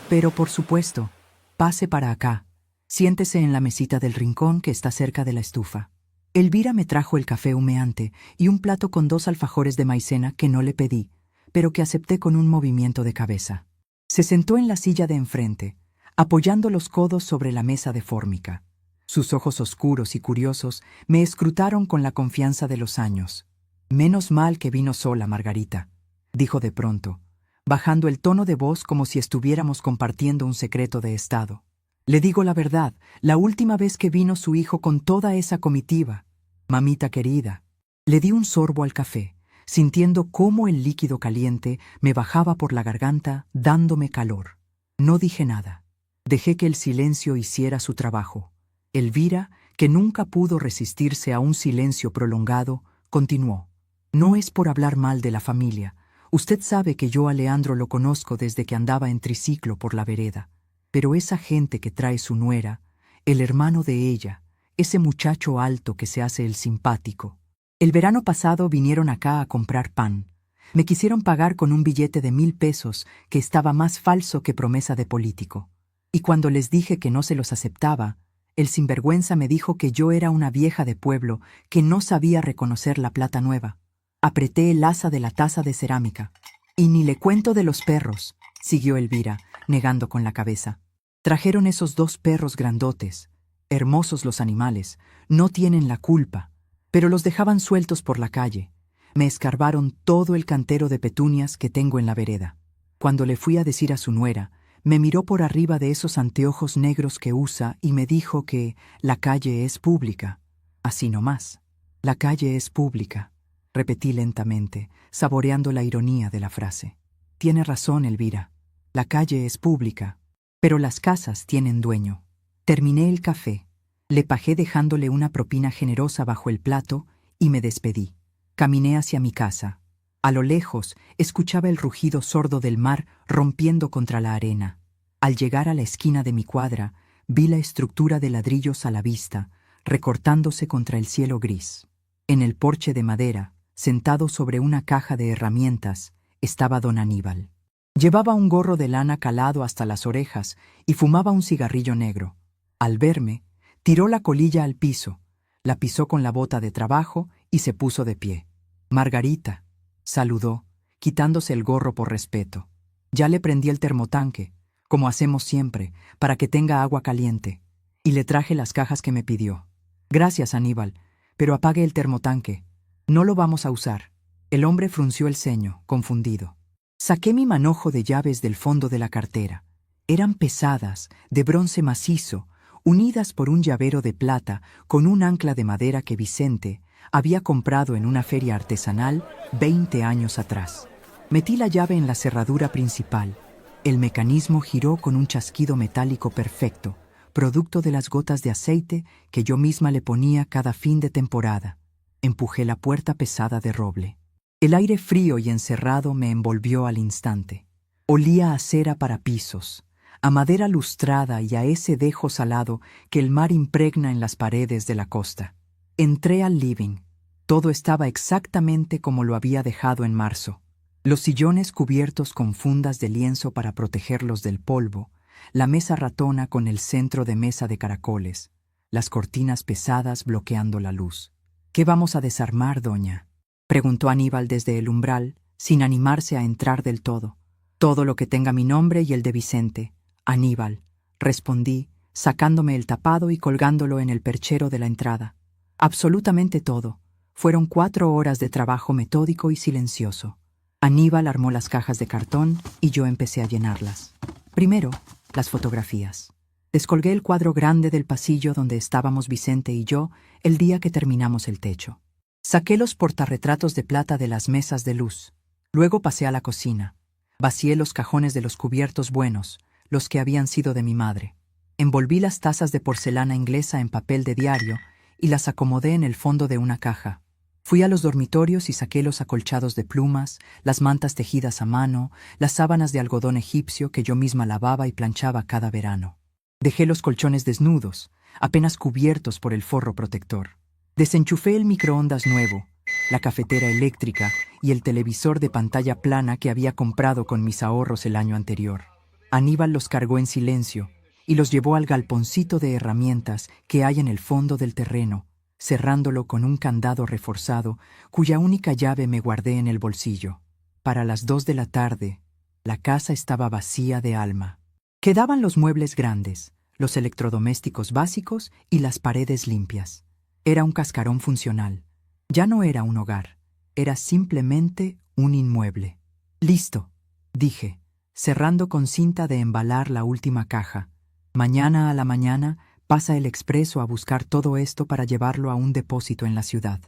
«Pero por supuesto. Pase para acá. Siéntese en la mesita del rincón que está cerca de la estufa». Elvira me trajo el café humeante y un plato con 2 alfajores de maicena que no le pedí, pero que acepté con un movimiento de cabeza. Se sentó en la silla de enfrente, apoyando los codos sobre la mesa de fórmica. Sus ojos oscuros y curiosos me escrutaron con la confianza de los años. «Menos mal que vino sola, Margarita», dijo de pronto, bajando el tono de voz como si estuviéramos compartiendo un secreto de estado. «Le digo la verdad, la última vez que vino su hijo con toda esa comitiva. Mamita querida». Le di un sorbo al café, sintiendo cómo el líquido caliente me bajaba por la garganta, dándome calor. No dije nada. Dejé que el silencio hiciera su trabajo. Elvira, que nunca pudo resistirse a un silencio prolongado, continuó. «No es por hablar mal de la familia. Usted sabe que yo a Leandro lo conozco desde que andaba en triciclo por la vereda. Pero esa gente que trae su nuera, el hermano de ella, ese muchacho alto que se hace el simpático. El verano pasado vinieron acá a comprar pan. Me quisieron pagar con un billete de 1000 pesos que estaba más falso que promesa de político. Y cuando les dije que no se los aceptaba, el sinvergüenza me dijo que yo era una vieja de pueblo que no sabía reconocer la plata nueva. Apreté el asa de la taza de cerámica. Y ni le cuento de los perros», siguió Elvira, negando con la cabeza. «Trajeron esos 2 perros grandotes. Hermosos los animales, no tienen la culpa. Pero los dejaban sueltos por la calle. Me escarbaron todo el cantero de petunias que tengo en la vereda. Cuando le fui a decir a su nuera, me miró por arriba de esos anteojos negros que usa y me dijo que la calle es pública. Así nomás. La calle es pública», repetí lentamente, saboreando la ironía de la frase. «Tiene razón, Elvira. La calle es pública, pero las casas tienen dueño». Terminé el café, le pagué dejándole una propina generosa bajo el plato y me despedí. Caminé hacia mi casa. A lo lejos escuchaba el rugido sordo del mar rompiendo contra la arena. Al llegar a la esquina de mi cuadra, vi la estructura de ladrillos a la vista, recortándose contra el cielo gris. En el porche de madera, sentado sobre una caja de herramientas, estaba don Aníbal. Llevaba un gorro de lana calado hasta las orejas y fumaba un cigarrillo negro. Al verme, tiró la colilla al piso, la pisó con la bota de trabajo y se puso de pie. «Margarita», saludó, quitándose el gorro por respeto. «Ya le prendí el termotanque, como hacemos siempre, para que tenga agua caliente, y le traje las cajas que me pidió». «Gracias, Aníbal, pero apague el termotanque. No lo vamos a usar». El hombre frunció el ceño, confundido. Saqué mi manojo de llaves del fondo de la cartera. Eran pesadas, de bronce macizo, unidas por un llavero de plata con un ancla de madera que Vicente había comprado en una feria artesanal 20 años atrás. Metí la llave en la cerradura principal. El mecanismo giró con un chasquido metálico perfecto, producto de las gotas de aceite que yo misma le ponía cada fin de temporada. Empujé la puerta pesada de roble. El aire frío y encerrado me envolvió al instante. Olía a cera para pisos, a madera lustrada y a ese dejo salado que el mar impregna en las paredes de la costa. Entré al living. Todo estaba exactamente como lo había dejado en marzo. Los sillones cubiertos con fundas de lienzo para protegerlos del polvo, la mesa ratona con el centro de mesa de caracoles, las cortinas pesadas bloqueando la luz. «¿Qué vamos a desarmar, doña?», preguntó Aníbal desde el umbral, sin animarse a entrar del todo. Todo lo que tenga mi nombre y el de Vicente. Aníbal, respondí, sacándome el tapado y colgándolo en el perchero de la entrada. Absolutamente todo. Fueron 4 horas de trabajo metódico y silencioso. Aníbal armó las cajas de cartón y yo empecé a llenarlas. Primero, las fotografías. Descolgué el cuadro grande del pasillo donde estábamos Vicente y yo el día que terminamos el techo. Saqué los portarretratos de plata de las mesas de luz. Luego pasé a la cocina. Vacié los cajones de los cubiertos buenos, los que habían sido de mi madre. Envolví las tazas de porcelana inglesa en papel de diario y las acomodé en el fondo de una caja. Fui a los dormitorios y saqué los acolchados de plumas, las mantas tejidas a mano, las sábanas de algodón egipcio que yo misma lavaba y planchaba cada verano. Dejé los colchones desnudos, apenas cubiertos por el forro protector. Desenchufé el microondas nuevo, la cafetera eléctrica y el televisor de pantalla plana que había comprado con mis ahorros el año anterior. Aníbal los cargó en silencio y los llevó al galponcito de herramientas que hay en el fondo del terreno, cerrándolo con un candado reforzado cuya única llave me guardé en el bolsillo. Para las 2 de la tarde, la casa estaba vacía de alma. Quedaban los muebles grandes, los electrodomésticos básicos y las paredes limpias. Era un cascarón funcional. Ya no era un hogar, era simplemente un inmueble. «Listo», dije, cerrando con cinta de embalar la última caja. «Mañana a la mañana pasa el expreso a buscar todo esto para llevarlo a un depósito en la ciudad».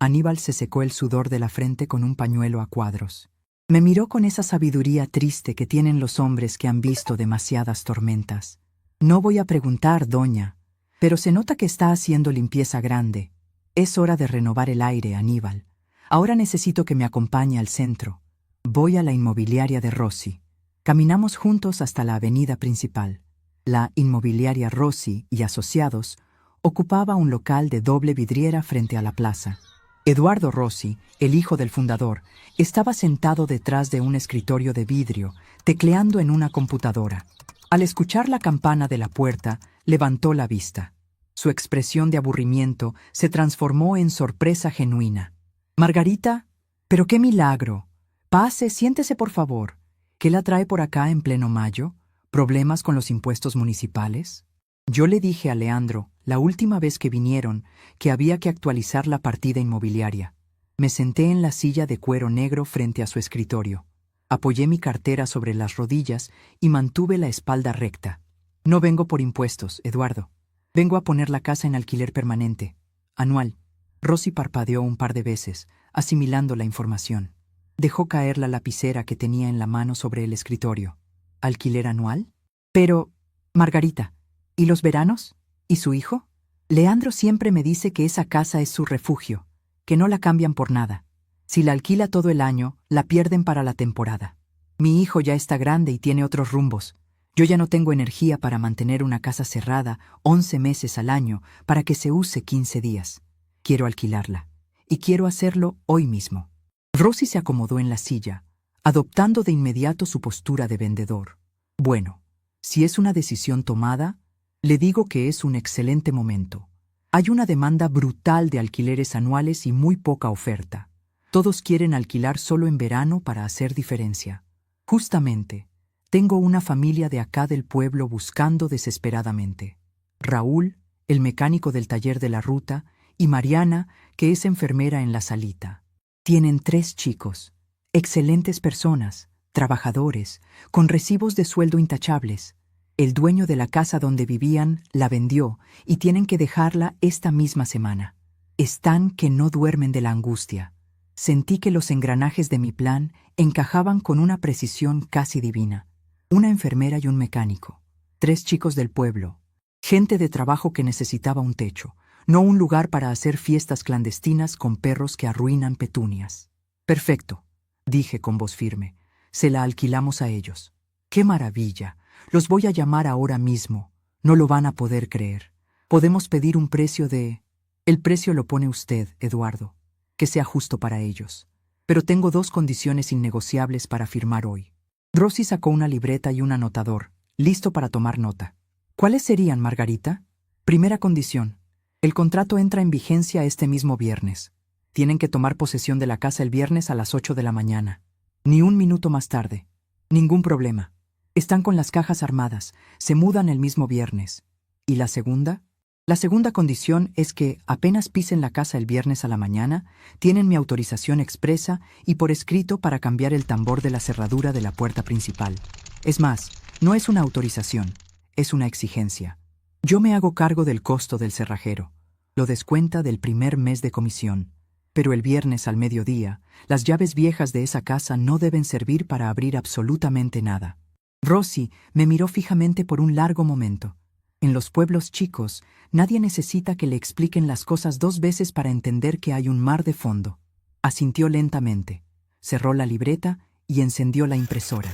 Aníbal se secó el sudor de la frente con un pañuelo a cuadros. Me miró con esa sabiduría triste que tienen los hombres que han visto demasiadas tormentas. «No voy a preguntar, doña, pero se nota que está haciendo limpieza grande. Es hora de renovar el aire, Aníbal. Ahora necesito que me acompañe al centro. Voy a la inmobiliaria de Rossi». Caminamos juntos hasta la avenida principal. La inmobiliaria Rossi y Asociados ocupaba un local de doble vidriera frente a la plaza. Eduardo Rossi, el hijo del fundador, estaba sentado detrás de un escritorio de vidrio, tecleando en una computadora. Al escuchar la campana de la puerta, levantó la vista. Su expresión de aburrimiento se transformó en sorpresa genuina. «Margarita, pero qué milagro. Pase, siéntese por favor. ¿Qué la trae por acá en pleno mayo? ¿Problemas con los impuestos municipales?» Yo le dije a Leandro, la última vez que vinieron, que había que actualizar la partida inmobiliaria. Me senté en la silla de cuero negro frente a su escritorio. Apoyé mi cartera sobre las rodillas y mantuve la espalda recta. «No vengo por impuestos, Eduardo. Vengo a poner la casa en alquiler permanente, anual». Rossi parpadeó un par de veces, asimilando la información. Dejó caer la lapicera que tenía en la mano sobre el escritorio. «¿Alquiler anual? Pero, Margarita, ¿y los veranos? ¿Y su hijo? Leandro siempre me dice que esa casa es su refugio, que no la cambian por nada. Si la alquila todo el año, la pierden para la temporada. Mi hijo ya está grande y tiene otros rumbos. Yo ya no tengo energía para mantener una casa cerrada 11 meses al año para que se use 15 días. Quiero alquilarla, y quiero hacerlo hoy mismo». Rossi se acomodó en la silla, adoptando de inmediato su postura de vendedor. «Bueno, si es una decisión tomada, le digo que es un excelente momento. Hay una demanda brutal de alquileres anuales y muy poca oferta. Todos quieren alquilar solo en verano para hacer diferencia. Justamente, tengo una familia de acá del pueblo buscando desesperadamente. Raúl, el mecánico del taller de la ruta, y Mariana, que es enfermera en la salita. Tienen 3 chicos, excelentes personas, trabajadores, con recibos de sueldo intachables. El dueño de la casa donde vivían la vendió y tienen que dejarla esta misma semana. Están que no duermen de la angustia. Sentí que los engranajes de mi plan encajaban con una precisión casi divina. Una enfermera y un mecánico. 3 chicos del pueblo. Gente de trabajo que necesitaba un techo, no un lugar para hacer fiestas clandestinas con perros que arruinan petunias. «Perfecto», dije con voz firme. «Se la alquilamos a ellos». «¡Qué maravilla! Los voy a llamar ahora mismo. No lo van a poder creer. Podemos pedir un precio de...». «El precio lo pone usted, Eduardo. Que sea justo para ellos. Pero tengo 2 condiciones innegociables para firmar hoy». Rossi sacó una libreta y un anotador, listo para tomar nota. «¿Cuáles serían, Margarita?» «Primera condición. El contrato entra en vigencia este mismo viernes. Tienen que tomar posesión de la casa el viernes a las 8 de la mañana. Ni un minuto más tarde. Ningún problema. Están con las cajas armadas, se mudan el mismo viernes. ¿Y la segunda? La segunda condición es que, apenas pisen la casa el viernes a la mañana, tienen mi autorización expresa y por escrito para cambiar el tambor de la cerradura de la puerta principal. Es más, no es una autorización, es una exigencia. Yo me hago cargo del costo del cerrajero. Lo descuenta del primer mes de comisión. Pero el viernes al mediodía, las llaves viejas de esa casa no deben servir para abrir absolutamente nada. Rosy me miró fijamente por un largo momento. En los pueblos chicos, nadie necesita que le expliquen las cosas dos veces para entender que hay un mar de fondo. Asintió lentamente, cerró la libreta y encendió la impresora.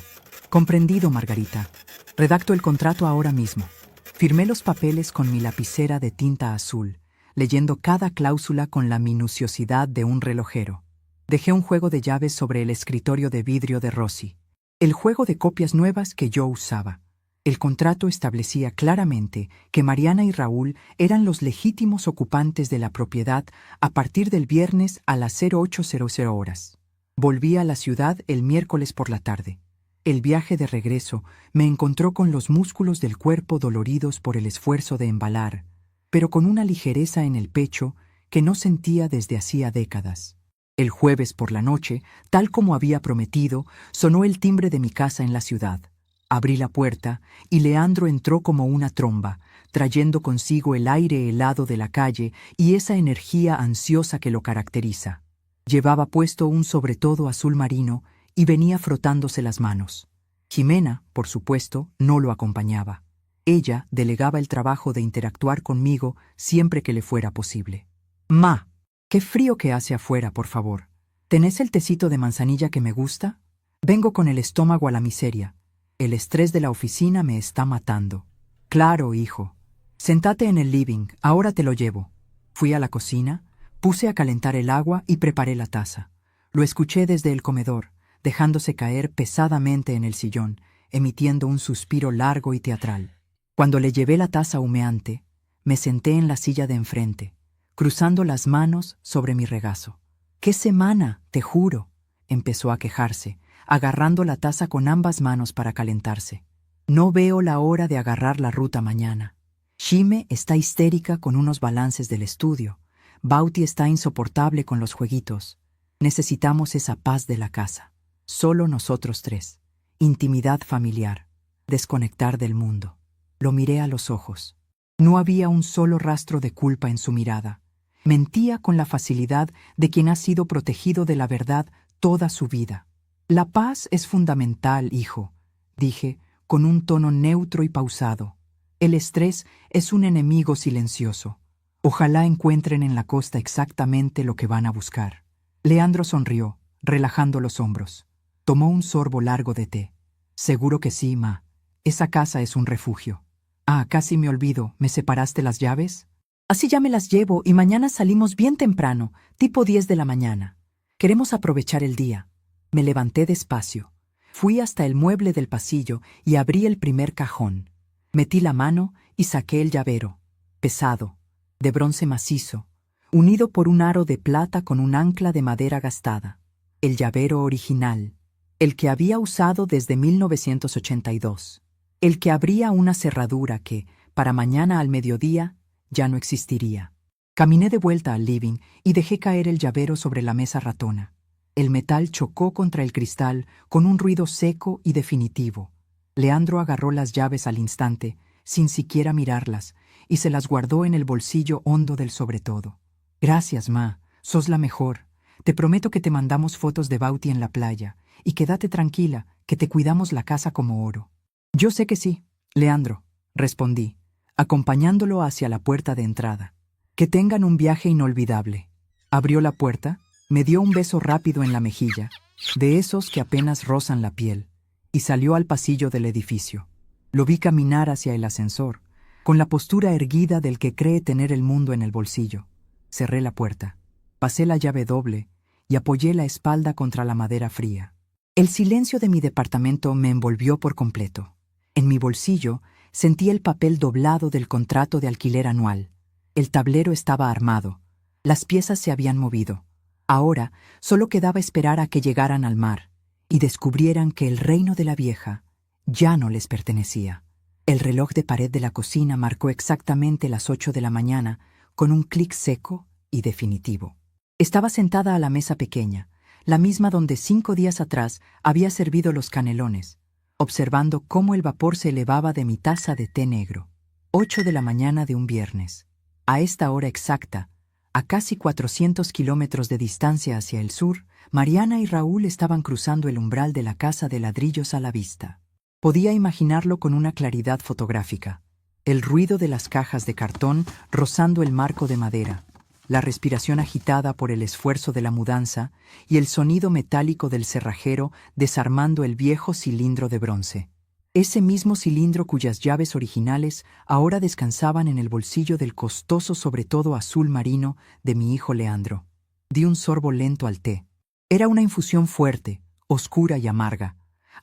Comprendido, Margarita. Redacto el contrato ahora mismo. Firmé los papeles con mi lapicera de tinta azul, leyendo cada cláusula con la minuciosidad de un relojero. Dejé un juego de llaves sobre el escritorio de vidrio de Rosy. El juego de copias nuevas que yo usaba. El contrato establecía claramente que Mariana y Raúl eran los legítimos ocupantes de la propiedad a partir del viernes a las 08:00 horas. Volví a la ciudad el miércoles por la tarde. El viaje de regreso me encontró con los músculos del cuerpo doloridos por el esfuerzo de embalar, pero con una ligereza en el pecho que no sentía desde hacía décadas. El jueves por la noche, tal como había prometido, sonó el timbre de mi casa en la ciudad. Abrí la puerta y Leandro entró como una tromba, trayendo consigo el aire helado de la calle y esa energía ansiosa que lo caracteriza. Llevaba puesto un sobretodo azul marino y venía frotándose las manos. Jimena, por supuesto, no lo acompañaba. Ella delegaba el trabajo de interactuar conmigo siempre que le fuera posible. «Ma, qué frío que hace afuera, por favor. ¿Tenés el tecito de manzanilla que me gusta? Vengo con el estómago a la miseria. El estrés de la oficina me está matando». «Claro, hijo. Sentate en el living, ahora te lo llevo». Fui a la cocina, puse a calentar el agua y preparé la taza. Lo escuché desde el comedor, dejándose caer pesadamente en el sillón, emitiendo un suspiro largo y teatral. Cuando le llevé la taza humeante, me senté en la silla de enfrente, cruzando las manos sobre mi regazo. «¡Qué semana, te juro!», empezó a quejarse, agarrando la taza con ambas manos para calentarse. «No veo la hora de agarrar la ruta mañana. Shime está histérica con unos balances del estudio. Bauti está insoportable con los jueguitos. Necesitamos esa paz de la casa. Solo nosotros tres. Intimidad familiar. Desconectar del mundo». Lo miré a los ojos. No había un solo rastro de culpa en su mirada. Mentía con la facilidad de quien ha sido protegido de la verdad toda su vida. «La paz es fundamental, hijo», dije, con un tono neutro y pausado. «El estrés es un enemigo silencioso. Ojalá encuentren en la costa exactamente lo que van a buscar». Leandro sonrió, relajando los hombros. Tomó un sorbo largo de té. «Seguro que sí, ma. Esa casa es un refugio». «Ah, casi me olvido, ¿me separaste las llaves?» «Así ya me las llevo y mañana salimos bien temprano, tipo 10 de la mañana. Queremos aprovechar el día». Me levanté despacio. Fui hasta el mueble del pasillo y abrí el primer cajón. Metí la mano y saqué el llavero, pesado, de bronce macizo, unido por un aro de plata con un ancla de madera gastada. El llavero original, el que había usado desde 1982. El que abría una cerradura que, para mañana al mediodía, ya no existiría. Caminé de vuelta al living y dejé caer el llavero sobre la mesa ratona. El metal chocó contra el cristal con un ruido seco y definitivo. Leandro agarró las llaves al instante, sin siquiera mirarlas, y se las guardó en el bolsillo hondo del sobretodo. «Gracias, ma, sos la mejor. Te prometo que te mandamos fotos de Bauti en la playa, y quédate tranquila, que te cuidamos la casa como oro». «Yo sé que sí, Leandro», respondí, acompañándolo hacia la puerta de entrada. «Que tengan un viaje inolvidable». Abrió la puerta, me dio un beso rápido en la mejilla, de esos que apenas rozan la piel, y salió al pasillo del edificio. Lo vi caminar hacia el ascensor, con la postura erguida del que cree tener el mundo en el bolsillo. Cerré la puerta, pasé la llave doble y apoyé la espalda contra la madera fría. El silencio de mi departamento me envolvió por completo. En mi bolsillo sentí el papel doblado del contrato de alquiler anual. El tablero estaba armado. Las piezas se habían movido. Ahora solo quedaba esperar a que llegaran al mar, y descubrieran que el reino de la vieja ya no les pertenecía. El reloj de pared de la cocina marcó exactamente las 8 de la mañana con un clic seco y definitivo. Estaba sentada a la mesa pequeña, la misma donde 5 días atrás había servido los canelones, observando cómo el vapor se elevaba de mi taza de té negro. 8 de la mañana de un viernes. A esta hora exacta, a casi 400 kilómetros de distancia hacia el sur, Mariana y Raúl estaban cruzando el umbral de la casa de ladrillos a la vista. Podía imaginarlo con una claridad fotográfica. El ruido de las cajas de cartón rozando el marco de madera, la respiración agitada por el esfuerzo de la mudanza y el sonido metálico del cerrajero desarmando el viejo cilindro de bronce. Ese mismo cilindro cuyas llaves originales ahora descansaban en el bolsillo del costoso sobretodo azul marino de mi hijo Leandro. Di un sorbo lento al té. Era una infusión fuerte, oscura y amarga,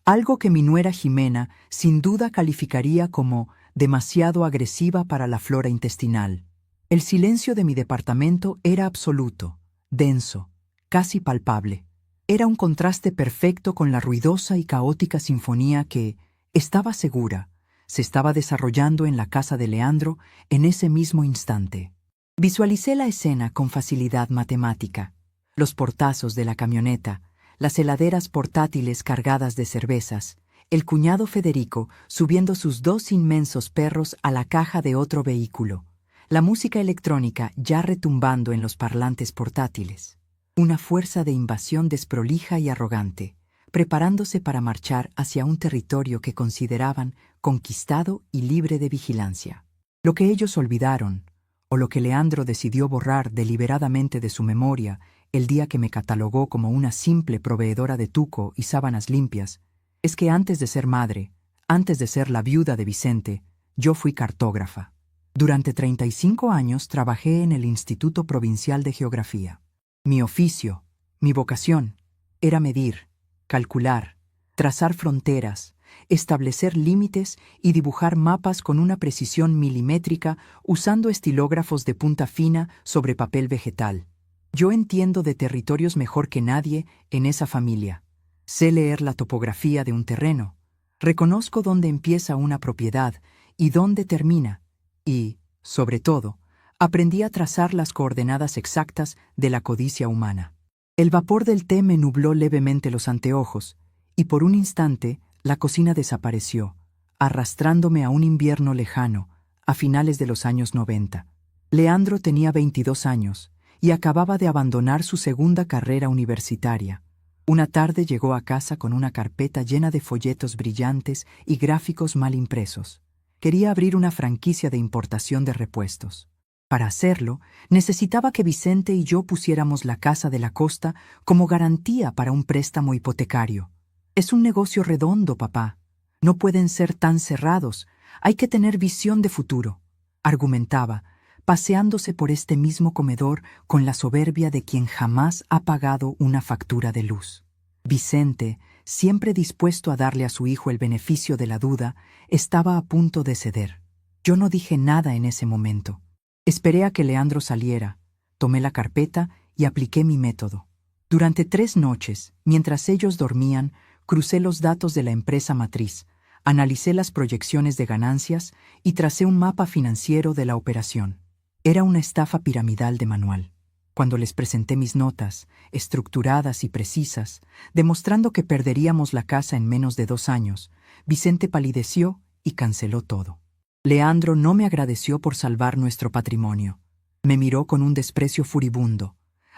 algo que mi nuera Jimena sin duda calificaría como demasiado agresiva para la flora intestinal. El silencio de mi departamento era absoluto, denso, casi palpable. Era un contraste perfecto con la ruidosa y caótica sinfonía que, estaba segura, se estaba desarrollando en la casa de Leandro en ese mismo instante. Visualicé la escena con facilidad matemática. Los portazos de la camioneta, las heladeras portátiles cargadas de cervezas, el cuñado Federico subiendo sus 2 inmensos perros a la caja de otro vehículo, la música electrónica ya retumbando en los parlantes portátiles. Una fuerza de invasión desprolija y arrogante, preparándose para marchar hacia un territorio que consideraban conquistado y libre de vigilancia. Lo que ellos olvidaron, o lo que Leandro decidió borrar deliberadamente de su memoria el día que me catalogó como una simple proveedora de tuco y sábanas limpias, es que antes de ser madre, antes de ser la viuda de Vicente, yo fui cartógrafa. Durante 35 años trabajé en el Instituto Provincial de Geografía. Mi oficio, mi vocación, era medir, calcular, trazar fronteras, establecer límites y dibujar mapas con una precisión milimétrica usando estilógrafos de punta fina sobre papel vegetal. Yo entiendo de territorios mejor que nadie en esa familia. Sé leer la topografía de un terreno. Reconozco dónde empieza una propiedad y dónde termina. Y, sobre todo, aprendí a trazar las coordenadas exactas de la codicia humana. El vapor del té me nubló levemente los anteojos, y por un instante la cocina desapareció, arrastrándome a un invierno lejano, a finales de los años 90. Leandro tenía 22 años y acababa de abandonar su segunda carrera universitaria. Una tarde llegó a casa con una carpeta llena de folletos brillantes y gráficos mal impresos. Quería abrir una franquicia de importación de repuestos. Para hacerlo, necesitaba que Vicente y yo pusiéramos la Casa de la Costa como garantía para un préstamo hipotecario. Es un negocio redondo, papá. No pueden ser tan cerrados. Hay que tener visión de futuro, argumentaba, paseándose por este mismo comedor con la soberbia de quien jamás ha pagado una factura de luz. Vicente, siempre dispuesto a darle a su hijo el beneficio de la duda, estaba a punto de ceder. Yo no dije nada en ese momento. Esperé a que Leandro saliera, tomé la carpeta y apliqué mi método. Durante 3 noches, mientras ellos dormían, crucé los datos de la empresa matriz, analicé las proyecciones de ganancias y tracé un mapa financiero de la operación. Era una estafa piramidal de manual. Cuando les presenté mis notas, estructuradas y precisas, demostrando que perderíamos la casa en menos de 2 años, Vicente palideció y canceló todo. Leandro no me agradeció por salvar nuestro patrimonio. Me miró con un desprecio furibundo,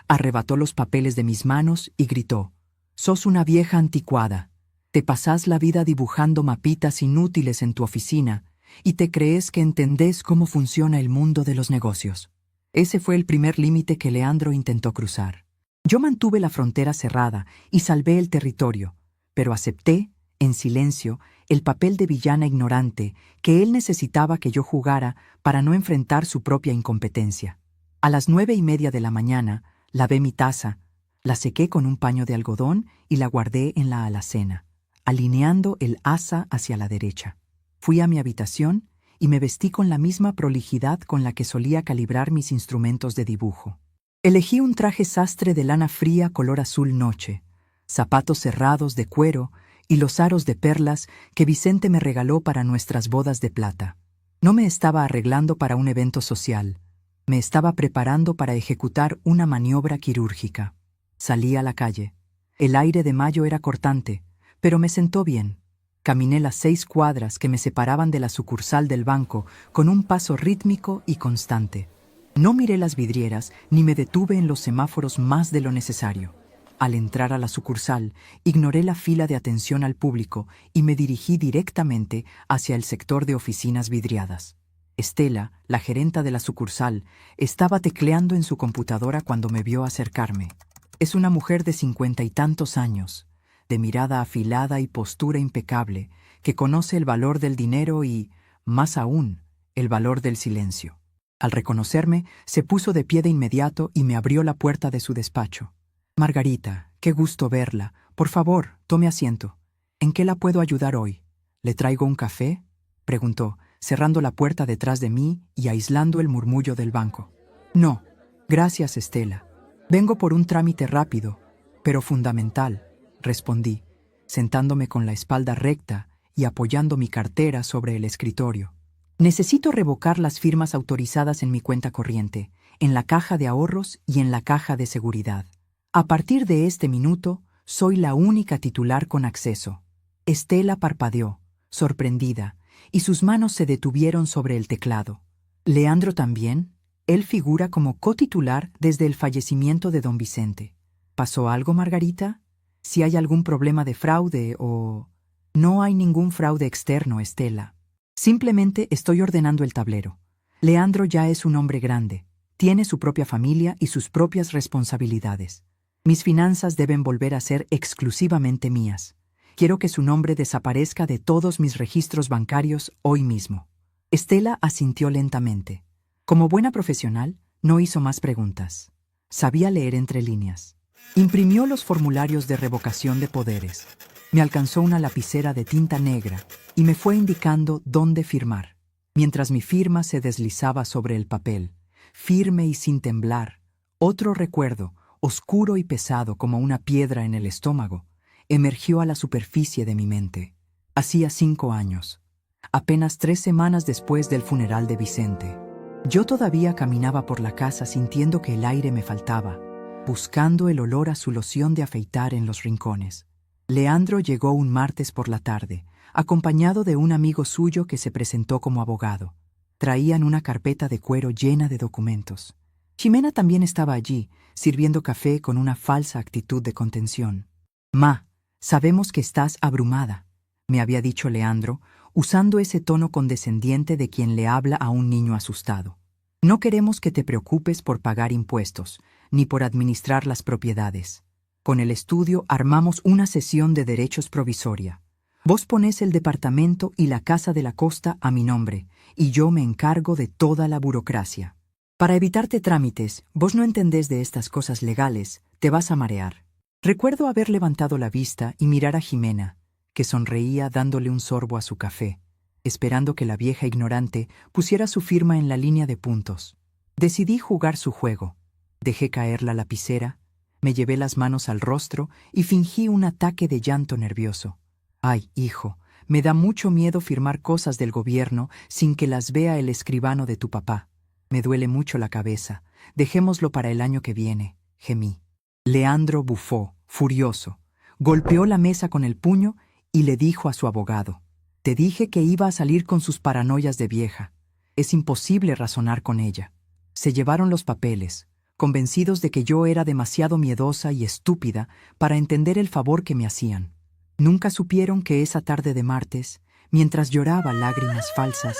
arrebató los papeles de mis manos y gritó: «Sos una vieja anticuada. Te pasás la vida dibujando mapitas inútiles en tu oficina y te crees que entendés cómo funciona el mundo de los negocios». Ese fue el primer límite que Leandro intentó cruzar. Yo mantuve la frontera cerrada y salvé el territorio, pero acepté, en silencio, el papel de villana ignorante que él necesitaba que yo jugara para no enfrentar su propia incompetencia. A las 9:30 de la mañana, lavé mi taza, la sequé con un paño de algodón y la guardé en la alacena, alineando el asa hacia la derecha. Fui a mi habitación y me vestí con la misma prolijidad con la que solía calibrar mis instrumentos de dibujo. Elegí un traje sastre de lana fría color azul noche, zapatos cerrados de cuero y los aros de perlas que Vicente me regaló para nuestras bodas de plata. No me estaba arreglando para un evento social, me estaba preparando para ejecutar una maniobra quirúrgica. Salí a la calle. El aire de mayo era cortante, pero me sentó bien. Caminé las 6 cuadras que me separaban de la sucursal del banco con un paso rítmico y constante. No miré las vidrieras ni me detuve en los semáforos más de lo necesario. Al entrar a la sucursal, ignoré la fila de atención al público y me dirigí directamente hacia el sector de oficinas vidriadas. Estela, la gerenta de la sucursal, estaba tecleando en su computadora cuando me vio acercarme. Es una mujer de 50 y tantos años, de mirada afilada y postura impecable, que conoce el valor del dinero y, más aún, el valor del silencio. Al reconocerme, se puso de pie de inmediato y me abrió la puerta de su despacho. «Margarita, qué gusto verla. Por favor, tome asiento. ¿En qué la puedo ayudar hoy? ¿Le traigo un café?», preguntó, cerrando la puerta detrás de mí y aislando el murmullo del banco. «No, gracias, Estela. Vengo por un trámite rápido, pero fundamental», respondí, sentándome con la espalda recta y apoyando mi cartera sobre el escritorio. «Necesito revocar las firmas autorizadas en mi cuenta corriente, en la caja de ahorros y en la caja de seguridad. A partir de este minuto, soy la única titular con acceso». Estela parpadeó, sorprendida, y sus manos se detuvieron sobre el teclado. «¿Leandro también? Él figura como cotitular desde el fallecimiento de don Vicente. ¿Pasó algo, Margarita? ¿Si hay algún problema de fraude o...?» «No hay ningún fraude externo, Estela. Simplemente estoy ordenando el tablero. Leandro ya es un hombre grande, tiene su propia familia y sus propias responsabilidades. Mis finanzas deben volver a ser exclusivamente mías. Quiero que su nombre desaparezca de todos mis registros bancarios hoy mismo». Estela asintió lentamente. Como buena profesional, no hizo más preguntas. Sabía leer entre líneas. Imprimió los formularios de revocación de poderes. Me alcanzó una lapicera de tinta negra y me fue indicando dónde firmar. Mientras mi firma se deslizaba sobre el papel, firme y sin temblar, otro recuerdo, oscuro y pesado como una piedra en el estómago, emergió a la superficie de mi mente. Hacía 5 años, apenas 3 semanas después del funeral de Vicente. Yo todavía caminaba por la casa sintiendo que el aire me faltaba, buscando el olor a su loción de afeitar en los rincones. Leandro llegó un martes por la tarde, acompañado de un amigo suyo que se presentó como abogado. Traían una carpeta de cuero llena de documentos. Ximena también estaba allí, sirviendo café con una falsa actitud de contención. «Ma, sabemos que estás abrumada», me había dicho Leandro, usando ese tono condescendiente de quien le habla a un niño asustado. «No queremos que te preocupes por pagar impuestos, ni por administrar las propiedades. Con el estudio armamos una sesión de derechos provisoria. Vos ponés el departamento y la casa de la costa a mi nombre, y yo me encargo de toda la burocracia. Para evitarte trámites, vos no entendés de estas cosas legales, te vas a marear». Recuerdo haber levantado la vista y mirar a Ximena, que sonreía dándole un sorbo a su café, esperando que la vieja ignorante pusiera su firma en la línea de puntos. Decidí jugar su juego. Dejé caer la lapicera, me llevé las manos al rostro y fingí un ataque de llanto nervioso. «Ay, hijo, me da mucho miedo firmar cosas del gobierno sin que las vea el escribano de tu papá. Me duele mucho la cabeza. Dejémoslo para el año que viene», gemí. Leandro bufó, furioso. Golpeó la mesa con el puño y le dijo a su abogado: «Te dije que iba a salir con sus paranoias de vieja. Es imposible razonar con ella». Se llevaron los papeles, convencidos de que yo era demasiado miedosa y estúpida para entender el favor que me hacían. Nunca supieron que esa tarde de martes, mientras lloraba lágrimas falsas,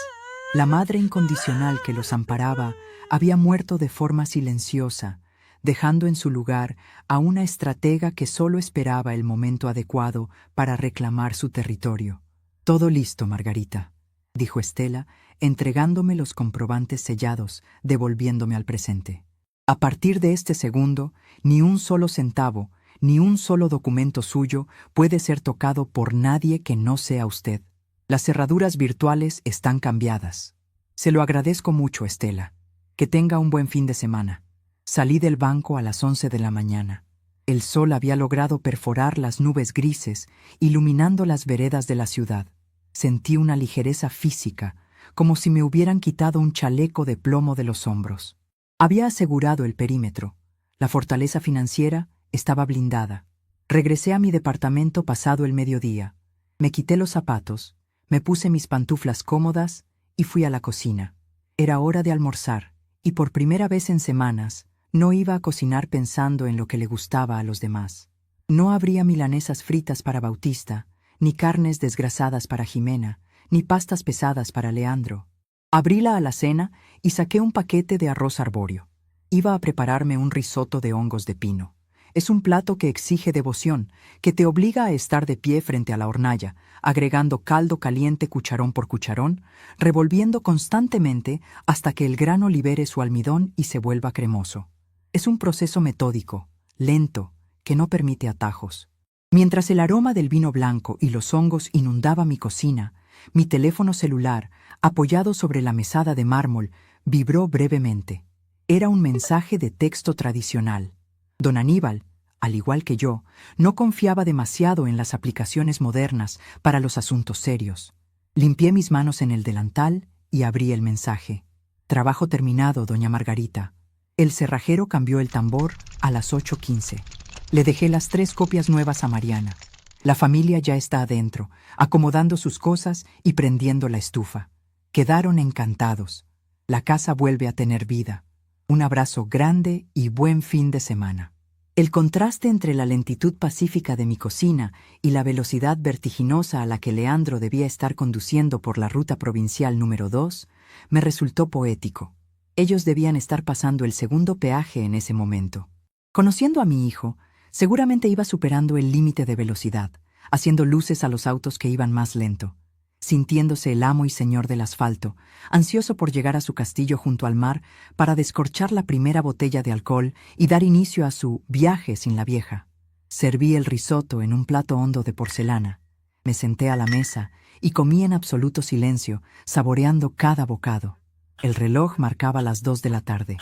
la madre incondicional que los amparaba había muerto de forma silenciosa, dejando en su lugar a una estratega que solo esperaba el momento adecuado para reclamar su territorio. «Todo listo, Margarita», dijo Estela, entregándome los comprobantes sellados, devolviéndome al presente. «A partir de este segundo, ni un solo centavo, ni un solo documento suyo puede ser tocado por nadie que no sea usted. Las cerraduras virtuales están cambiadas. Se lo agradezco mucho, Estela. Que tenga un buen fin de semana». Salí del banco a las 11 de la mañana. El sol había logrado perforar las nubes grises, iluminando las veredas de la ciudad. Sentí una ligereza física, como si me hubieran quitado un chaleco de plomo de los hombros. Había asegurado el perímetro. La fortaleza financiera estaba blindada. Regresé a mi departamento pasado el mediodía. Me quité los zapatos, me puse mis pantuflas cómodas y fui a la cocina. Era hora de almorzar, y por primera vez en semanas, no iba a cocinar pensando en lo que le gustaba a los demás. No habría milanesas fritas para Bautista, ni carnes desgrasadas para Jimena, ni pastas pesadas para Leandro. Abrí la alacena y saqué un paquete de arroz arbóreo. Iba a prepararme un risotto de hongos de pino. Es un plato que exige devoción, que te obliga a estar de pie frente a la hornalla, agregando caldo caliente cucharón por cucharón, revolviendo constantemente hasta que el grano libere su almidón y se vuelva cremoso. Es un proceso metódico, lento, que no permite atajos. Mientras el aroma del vino blanco y los hongos inundaba mi cocina, mi teléfono celular, apoyado sobre la mesada de mármol, vibró brevemente. Era un mensaje de texto tradicional. Don Aníbal, al igual que yo, no confiaba demasiado en las aplicaciones modernas para los asuntos serios. Limpié mis manos en el delantal y abrí el mensaje. Trabajo terminado, doña Margarita. El cerrajero cambió el tambor a las 8:15. Le dejé las 3 copias nuevas a Mariana. La familia ya está adentro, acomodando sus cosas y prendiendo la estufa. Quedaron encantados. La casa vuelve a tener vida. Un abrazo grande y buen fin de semana. El contraste entre la lentitud pacífica de mi cocina y la velocidad vertiginosa a la que Leandro debía estar conduciendo por la ruta provincial número 2 me resultó poético. Ellos debían estar pasando el segundo peaje en ese momento. Conociendo a mi hijo, seguramente iba superando el límite de velocidad, haciendo luces a los autos que iban más lento. Sintiéndose el amo y señor del asfalto, ansioso por llegar a su castillo junto al mar para descorchar la primera botella de alcohol y dar inicio a su viaje sin la vieja. Serví el risotto en un plato hondo de porcelana. Me senté a la mesa y comí en absoluto silencio, saboreando cada bocado. El reloj marcaba las 2 de la tarde.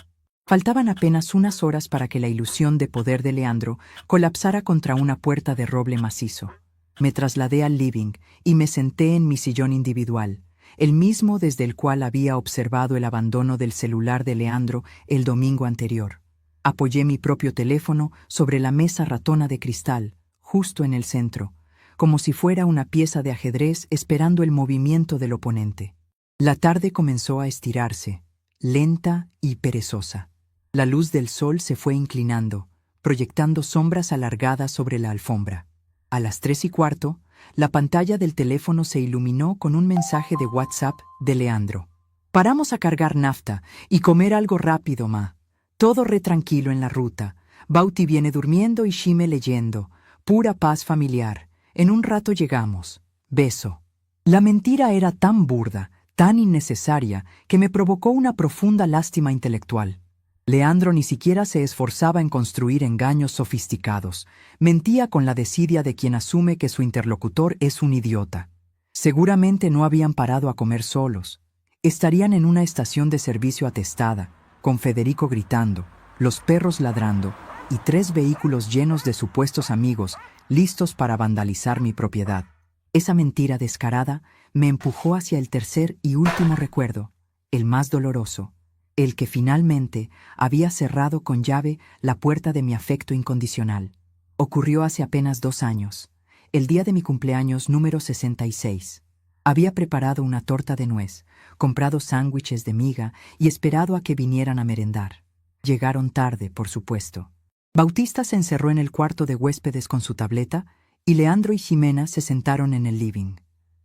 Faltaban apenas unas horas para que la ilusión de poder de Leandro colapsara contra una puerta de roble macizo. Me trasladé al living y me senté en mi sillón individual, el mismo desde el cual había observado el abandono del celular de Leandro el domingo anterior. Apoyé mi propio teléfono sobre la mesa ratona de cristal, justo en el centro, como si fuera una pieza de ajedrez esperando el movimiento del oponente. La tarde comenzó a estirarse, lenta y perezosa. La luz del sol se fue inclinando, proyectando sombras alargadas sobre la alfombra. A las 3:15, la pantalla del teléfono se iluminó con un mensaje de WhatsApp de Leandro. Paramos a cargar nafta y comer algo rápido, ma. Todo re tranquilo en la ruta. Bauti viene durmiendo y Shime leyendo. Pura paz familiar. En un rato llegamos. Beso. La mentira era tan burda, tan innecesaria, que me provocó una profunda lástima intelectual. Leandro ni siquiera se esforzaba en construir engaños sofisticados. Mentía con la desidia de quien asume que su interlocutor es un idiota. Seguramente no habían parado a comer solos. Estarían en una estación de servicio atestada, con Federico gritando, los perros ladrando y 3 vehículos llenos de supuestos amigos listos para vandalizar mi propiedad. Esa mentira descarada me empujó hacia el tercer y último recuerdo, el más doloroso. El que finalmente había cerrado con llave la puerta de mi afecto incondicional. Ocurrió hace apenas 2 años, el día de mi cumpleaños número 66. Había preparado una torta de nuez, comprado sándwiches de miga y esperado a que vinieran a merendar. Llegaron tarde, por supuesto. Bautista se encerró en el cuarto de huéspedes con su tableta y Leandro y Jimena se sentaron en el living.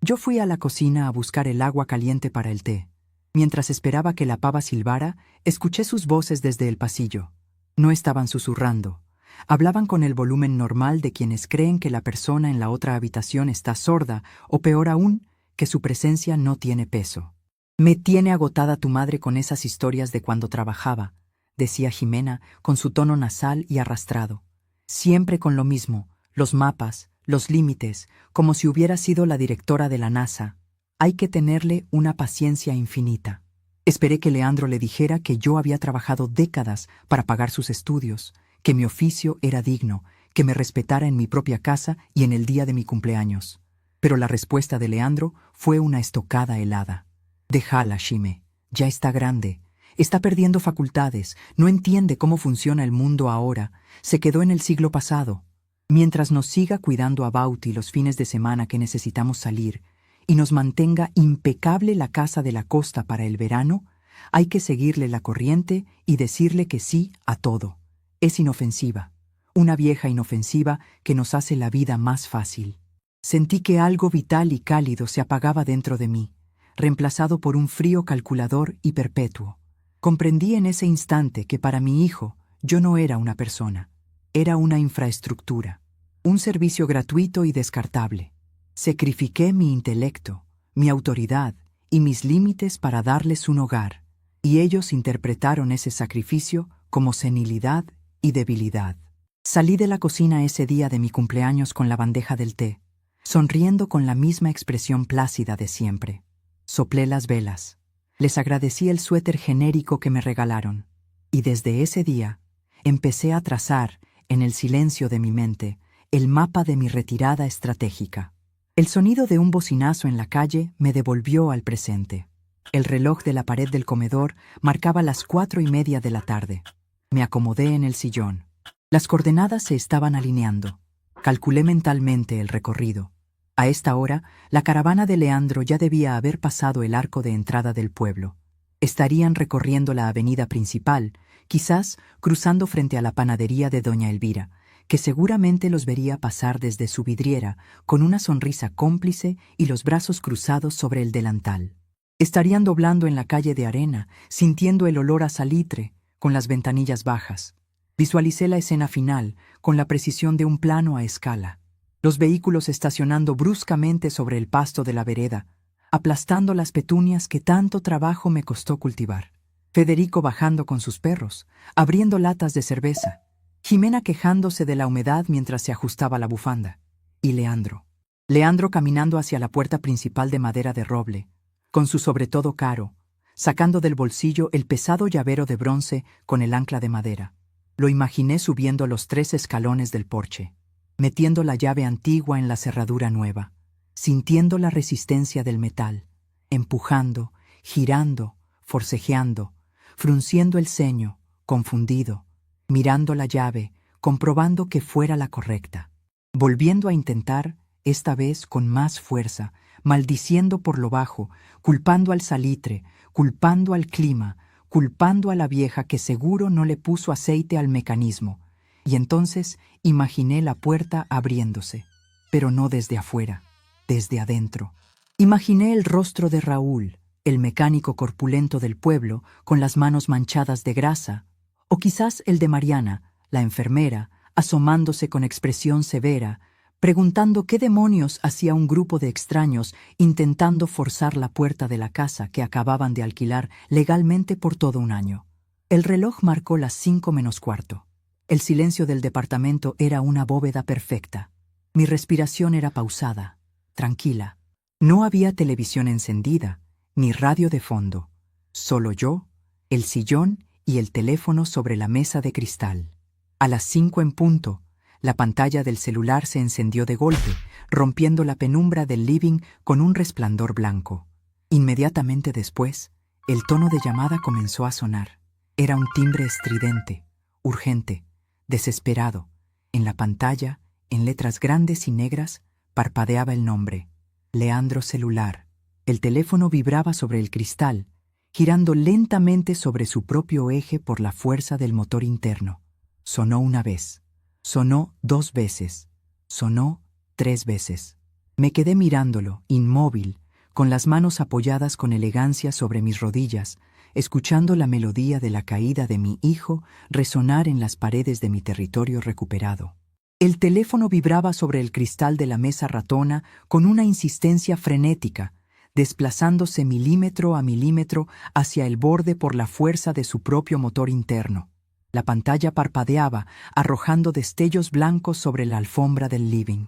Yo fui a la cocina a buscar el agua caliente para el té. Mientras esperaba que la pava silbara, escuché sus voces desde el pasillo. No estaban susurrando. Hablaban con el volumen normal de quienes creen que la persona en la otra habitación está sorda, o peor aún, que su presencia no tiene peso. «Me tiene agotada tu madre con esas historias de cuando trabajaba», decía Jimena con su tono nasal y arrastrado. «Siempre con lo mismo, los mapas, los límites, como si hubiera sido la directora de la NASA. Hay que tenerle una paciencia infinita». Esperé que Leandro le dijera que yo había trabajado décadas para pagar sus estudios, que mi oficio era digno, que me respetara en mi propia casa y en el día de mi cumpleaños. Pero la respuesta de Leandro fue una estocada helada. Déjala, Shime. Ya está grande. Está perdiendo facultades. No entiende cómo funciona el mundo ahora. Se quedó en el siglo pasado. Mientras nos siga cuidando a Bauti los fines de semana que necesitamos salir y nos mantenga impecable la casa de la costa para el verano, hay que seguirle la corriente y decirle que sí a todo. Es inofensiva. Una vieja inofensiva que nos hace la vida más fácil. Sentí que algo vital y cálido se apagaba dentro de mí, reemplazado por un frío calculador y perpetuo. Comprendí en ese instante que para mi hijo yo no era una persona, era una infraestructura, un servicio gratuito y descartable. Sacrifiqué mi intelecto, mi autoridad y mis límites para darles un hogar, y ellos interpretaron ese sacrificio como senilidad y debilidad. Salí de la cocina ese día de mi cumpleaños con la bandeja del té, sonriendo con la misma expresión plácida de siempre. Soplé las velas. Les agradecí el suéter genérico que me regalaron. Y desde ese día, empecé a trazar, en el silencio de mi mente, el mapa de mi retirada estratégica. El sonido de un bocinazo en la calle me devolvió al presente. El reloj de la pared del comedor marcaba las 4:30 de la tarde. Me acomodé en el sillón. Las coordenadas se estaban alineando. Calculé mentalmente el recorrido. A esta hora, la caravana de Leandro ya debía haber pasado el arco de entrada del pueblo. Estarían recorriendo la avenida principal, quizás cruzando frente a la panadería de doña Elvira, que seguramente los vería pasar desde su vidriera, con una sonrisa cómplice y los brazos cruzados sobre el delantal. Estarían doblando en la calle de arena, sintiendo el olor a salitre, con las ventanillas bajas. Visualicé la escena final, con la precisión de un plano a escala. Los vehículos estacionando bruscamente sobre el pasto de la vereda, aplastando las petunias que tanto trabajo me costó cultivar. Federico bajando con sus perros, abriendo latas de cerveza. Jimena quejándose de la humedad mientras se ajustaba la bufanda. Y Leandro. Leandro caminando hacia la puerta principal de madera de roble, con su sobretodo caro, sacando del bolsillo el pesado llavero de bronce con el ancla de madera. Lo imaginé subiendo los 3 escalones del porche, metiendo la llave antigua en la cerradura nueva, sintiendo la resistencia del metal, empujando, girando, forcejeando, frunciendo el ceño, confundido, mirando la llave, comprobando que fuera la correcta, volviendo a intentar, esta vez con más fuerza, maldiciendo por lo bajo, culpando al salitre, culpando al clima, culpando a la vieja que seguro no le puso aceite al mecanismo. Y entonces imaginé la puerta abriéndose, pero no desde afuera, desde adentro. Imaginé el rostro de Raúl, el mecánico corpulento del pueblo, con las manos manchadas de grasa, o quizás el de Mariana, la enfermera, asomándose con expresión severa, preguntando qué demonios hacía un grupo de extraños intentando forzar la puerta de la casa que acababan de alquilar legalmente por todo un año. El reloj marcó las 5:45. El silencio del departamento era una bóveda perfecta. Mi respiración era pausada, tranquila. No había televisión encendida, ni radio de fondo. Solo yo, el sillón y el teléfono sobre la mesa de cristal. A las 5 en punto, la pantalla del celular se encendió de golpe, rompiendo la penumbra del living con un resplandor blanco. Inmediatamente después, el tono de llamada comenzó a sonar. Era un timbre estridente, urgente, desesperado. En la pantalla, en letras grandes y negras, parpadeaba el nombre: Leandro Celular. El teléfono vibraba sobre el cristal, girando lentamente sobre su propio eje por la fuerza del motor interno. Sonó una vez. Sonó 2 veces, sonó 3 veces. Me quedé mirándolo, inmóvil, con las manos apoyadas con elegancia sobre mis rodillas, escuchando la melodía de la caída de mi hijo resonar en las paredes de mi territorio recuperado. El teléfono vibraba sobre el cristal de la mesa ratona con una insistencia frenética, desplazándose milímetro a milímetro hacia el borde por la fuerza de su propio motor interno. La pantalla parpadeaba, arrojando destellos blancos sobre la alfombra del living.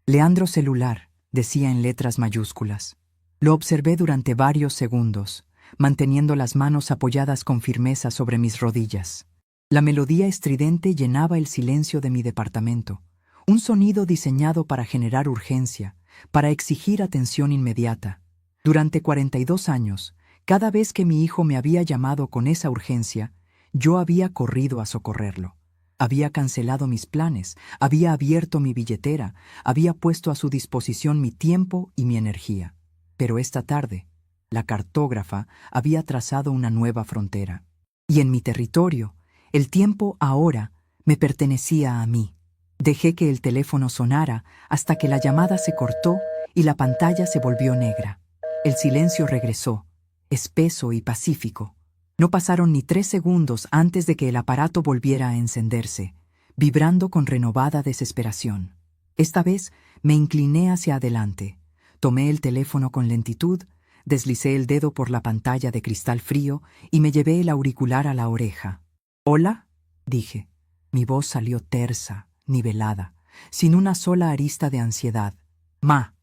Leandro Celular, decía en letras mayúsculas. Lo observé durante varios segundos, manteniendo las manos apoyadas con firmeza sobre mis rodillas. La melodía estridente llenaba el silencio de mi departamento, un sonido diseñado para generar urgencia, para exigir atención inmediata. Durante 42 años, cada vez que mi hijo me había llamado con esa urgencia, yo había corrido a socorrerlo. Había cancelado mis planes, había abierto mi billetera, había puesto a su disposición mi tiempo y mi energía. Pero esta tarde, la cartógrafa había trazado una nueva frontera. Y en mi territorio, el tiempo ahora me pertenecía a mí. Dejé que el teléfono sonara hasta que la llamada se cortó y la pantalla se volvió negra. El silencio regresó, espeso y pacífico. No pasaron ni 3 segundos antes de que el aparato volviera a encenderse, vibrando con renovada desesperación. Esta vez me incliné hacia adelante, tomé el teléfono con lentitud, deslicé el dedo por la pantalla de cristal frío y me llevé el auricular a la oreja. «¿Hola?», dije. Mi voz salió tersa, nivelada, sin una sola arista de ansiedad. «Ma,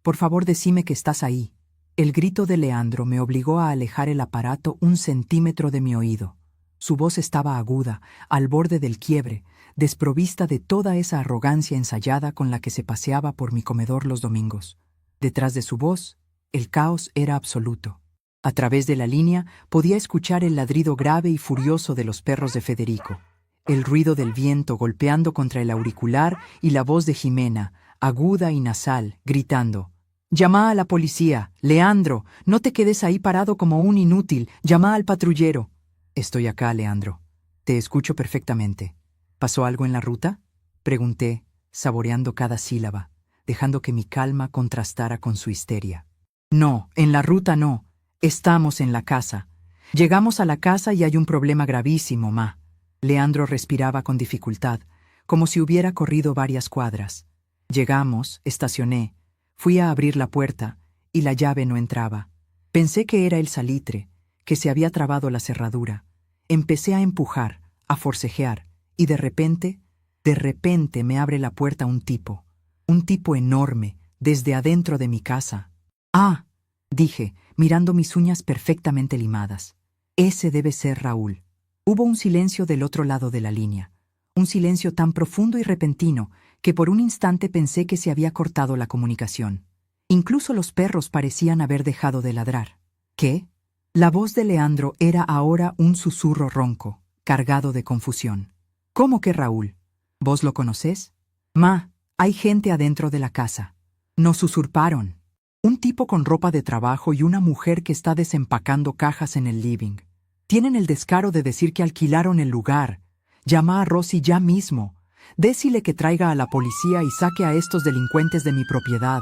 por favor decime que estás ahí». El grito de Leandro me obligó a alejar el aparato 1 centímetro de mi oído. Su voz estaba aguda, al borde del quiebre, desprovista de toda esa arrogancia ensayada con la que se paseaba por mi comedor los domingos. Detrás de su voz, el caos era absoluto. A través de la línea podía escuchar el ladrido grave y furioso de los perros de Federico, el ruido del viento golpeando contra el auricular y la voz de Jimena, aguda y nasal, gritando: «Llama a la policía, Leandro, no te quedes ahí parado como un inútil, llama al patrullero». «Estoy acá, Leandro. Te escucho perfectamente». «¿Pasó algo en la ruta?», pregunté, saboreando cada sílaba, dejando que mi calma contrastara con su histeria. «No, en la ruta no. Estamos en la casa. Llegamos a la casa y hay un problema gravísimo, ma». Leandro respiraba con dificultad, como si hubiera corrido varias cuadras. Llegamos, estacioné. Fui a abrir la puerta y la llave no entraba. Pensé que era el salitre, que se había trabado la cerradura. Empecé a empujar, a forcejear, y de repente me abre la puerta un tipo enorme, desde adentro de mi casa. «Ah», dije, mirando mis uñas perfectamente limadas. «Ese debe ser Raúl». Hubo un silencio del otro lado de la línea, un silencio tan profundo y repentino que por un instante pensé que se había cortado la comunicación. Incluso los perros parecían haber dejado de ladrar. ¿Qué? La voz de Leandro era ahora un susurro ronco, cargado de confusión. «¿Cómo que Raúl? ¿Vos lo conocés?» «Ma, hay gente adentro de la casa. Nos usurparon. Un tipo con ropa de trabajo y una mujer que está desempacando cajas en el living. Tienen el descaro de decir que alquilaron el lugar. Llama a Rosy ya mismo. Decile que traiga a la policía y saque a estos delincuentes de mi propiedad».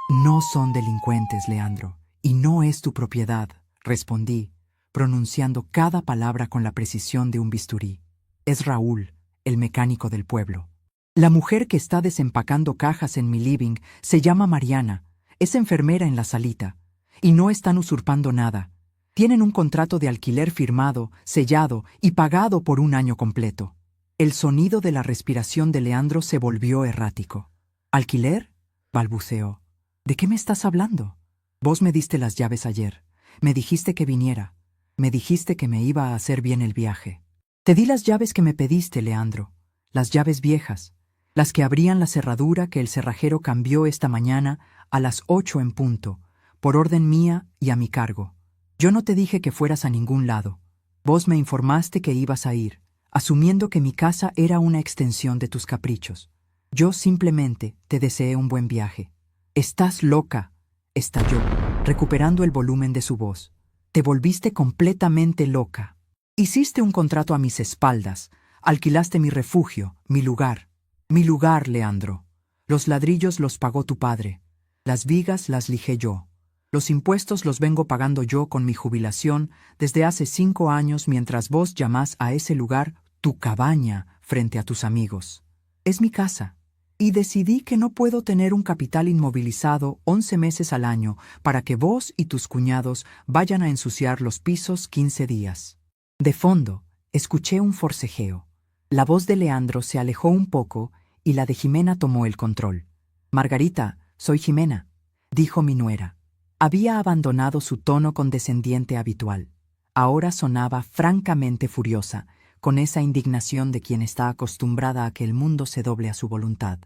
«No son delincuentes, Leandro, y no es tu propiedad», respondí, pronunciando cada palabra con la precisión de un bisturí. «Es Raúl, el mecánico del pueblo. La mujer que está desempacando cajas en mi living se llama Mariana, es enfermera en la salita, y no están usurpando nada. Tienen un contrato de alquiler firmado, sellado y pagado por 1 año completo». El sonido de la respiración de Leandro se volvió errático. «¿Alquiler?», balbuceó. «¿De qué me estás hablando? Vos me diste las llaves ayer. Me dijiste que viniera. Me dijiste que me iba a hacer bien el viaje. Te di las llaves que me pediste, Leandro. Las llaves viejas. Las que abrían la cerradura que el cerrajero cambió esta mañana a las 8 en punto, por orden mía y a mi cargo. Yo no te dije que fueras a ningún lado. Vos me informaste que ibas a ir, asumiendo que mi casa era una extensión de tus caprichos. Yo simplemente te deseé un buen viaje». «Estás loca», estalló, recuperando el volumen de su voz. «Te volviste completamente loca. Hiciste un contrato a mis espaldas, alquilaste mi refugio, mi lugar. Mi lugar, Leandro. Los ladrillos los pagó tu padre. Las vigas las lijé yo. Los impuestos los vengo pagando yo con mi jubilación desde hace 5 años mientras vos llamás a ese lugar tu cabaña frente a tus amigos. Es mi casa. Y decidí que no puedo tener un capital inmovilizado 11 meses al año para que vos y tus cuñados vayan a ensuciar los pisos 15 días. De fondo, escuché un forcejeo. La voz de Leandro se alejó un poco y la de Jimena tomó el control. «Margarita, soy Jimena», dijo mi nuera. Había abandonado su tono condescendiente habitual. Ahora sonaba francamente furiosa, con esa indignación de quien está acostumbrada a que el mundo se doble a su voluntad.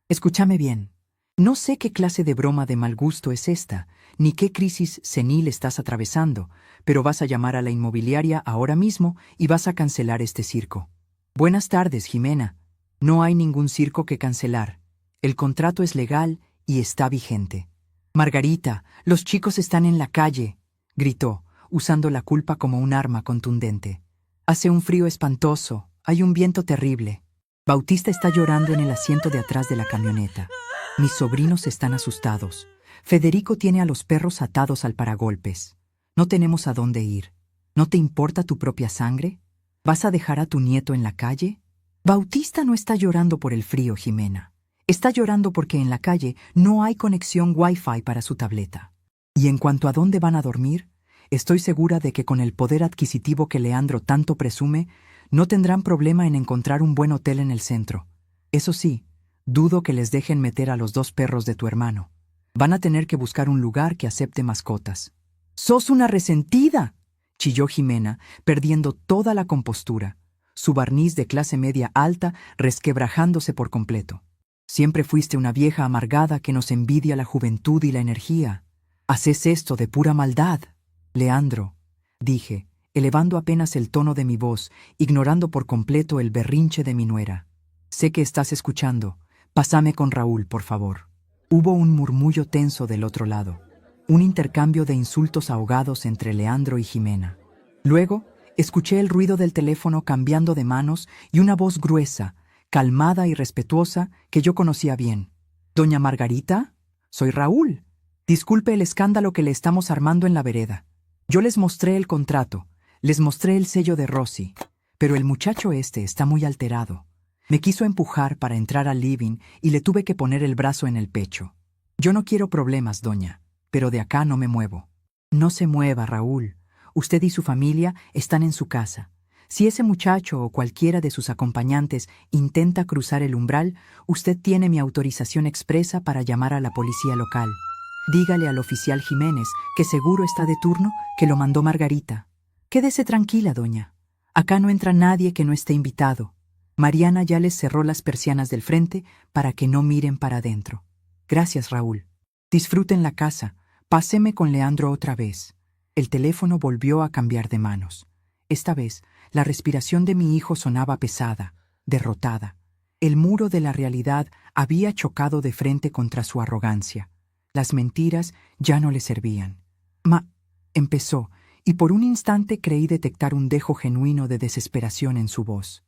Escúchame bien. No sé qué clase de broma de mal gusto es esta, ni qué crisis senil estás atravesando, pero vas a llamar a la inmobiliaria ahora mismo y vas a cancelar este circo. Buenas tardes, Jimena. No hay ningún circo que cancelar. El contrato es legal y está vigente. Margarita, los chicos están en la calle, gritó, usando la culpa como un arma contundente. Hace un frío espantoso, hay un viento terrible. Bautista está llorando en el asiento de atrás de la camioneta. Mis sobrinos están asustados. Federico tiene a los perros atados al paragolpes. No tenemos a dónde ir. ¿No te importa tu propia sangre? ¿Vas a dejar a tu nieto en la calle? Bautista no está llorando por el frío, Jimena. Está llorando porque en la calle no hay conexión Wi-Fi para su tableta. Y en cuanto a dónde van a dormir, estoy segura de que con el poder adquisitivo que Leandro tanto presume, no tendrán problema en encontrar un buen hotel en el centro. Eso sí, dudo que les dejen meter a los 2 perros de tu hermano. Van a tener que buscar un lugar que acepte mascotas. ¡Sos una resentida!, chilló Jimena, perdiendo toda la compostura, su barniz de clase media alta resquebrajándose por completo. Siempre fuiste una vieja amargada que nos envidia la juventud y la energía. Haces esto de pura maldad. Leandro, dije, elevando apenas el tono de mi voz, ignorando por completo el berrinche de mi nuera. Sé que estás escuchando. Pásame con Raúl, por favor. Hubo un murmullo tenso del otro lado, un intercambio de insultos ahogados entre Leandro y Jimena. Luego, escuché el ruido del teléfono cambiando de manos y una voz gruesa, calmada y respetuosa que yo conocía bien. «¿Doña Margarita? Soy Raúl. Disculpe el escándalo que le estamos armando en la vereda. Yo les mostré el contrato, les mostré el sello de Rosy, pero el muchacho este está muy alterado. Me quiso empujar para entrar al living y le tuve que poner el brazo en el pecho. Yo no quiero problemas, doña, pero de acá no me muevo». «No se mueva, Raúl. Usted y su familia están en su casa. Si ese muchacho o cualquiera de sus acompañantes intenta cruzar el umbral, usted tiene mi autorización expresa para llamar a la policía local. Dígale al oficial Jiménez, que seguro está de turno, que lo mandó Margarita. Quédese tranquila, doña. Acá no entra nadie que no esté invitado. Mariana ya les cerró las persianas del frente para que no miren para adentro. Gracias, Raúl. Disfruten la casa. Páseme con Leandro otra vez». El teléfono volvió a cambiar de manos. Esta vez, la respiración de mi hijo sonaba pesada, derrotada. El muro de la realidad había chocado de frente contra su arrogancia. Las mentiras ya no le servían. Empezó, y por un instante creí detectar un dejo genuino de desesperación en su voz.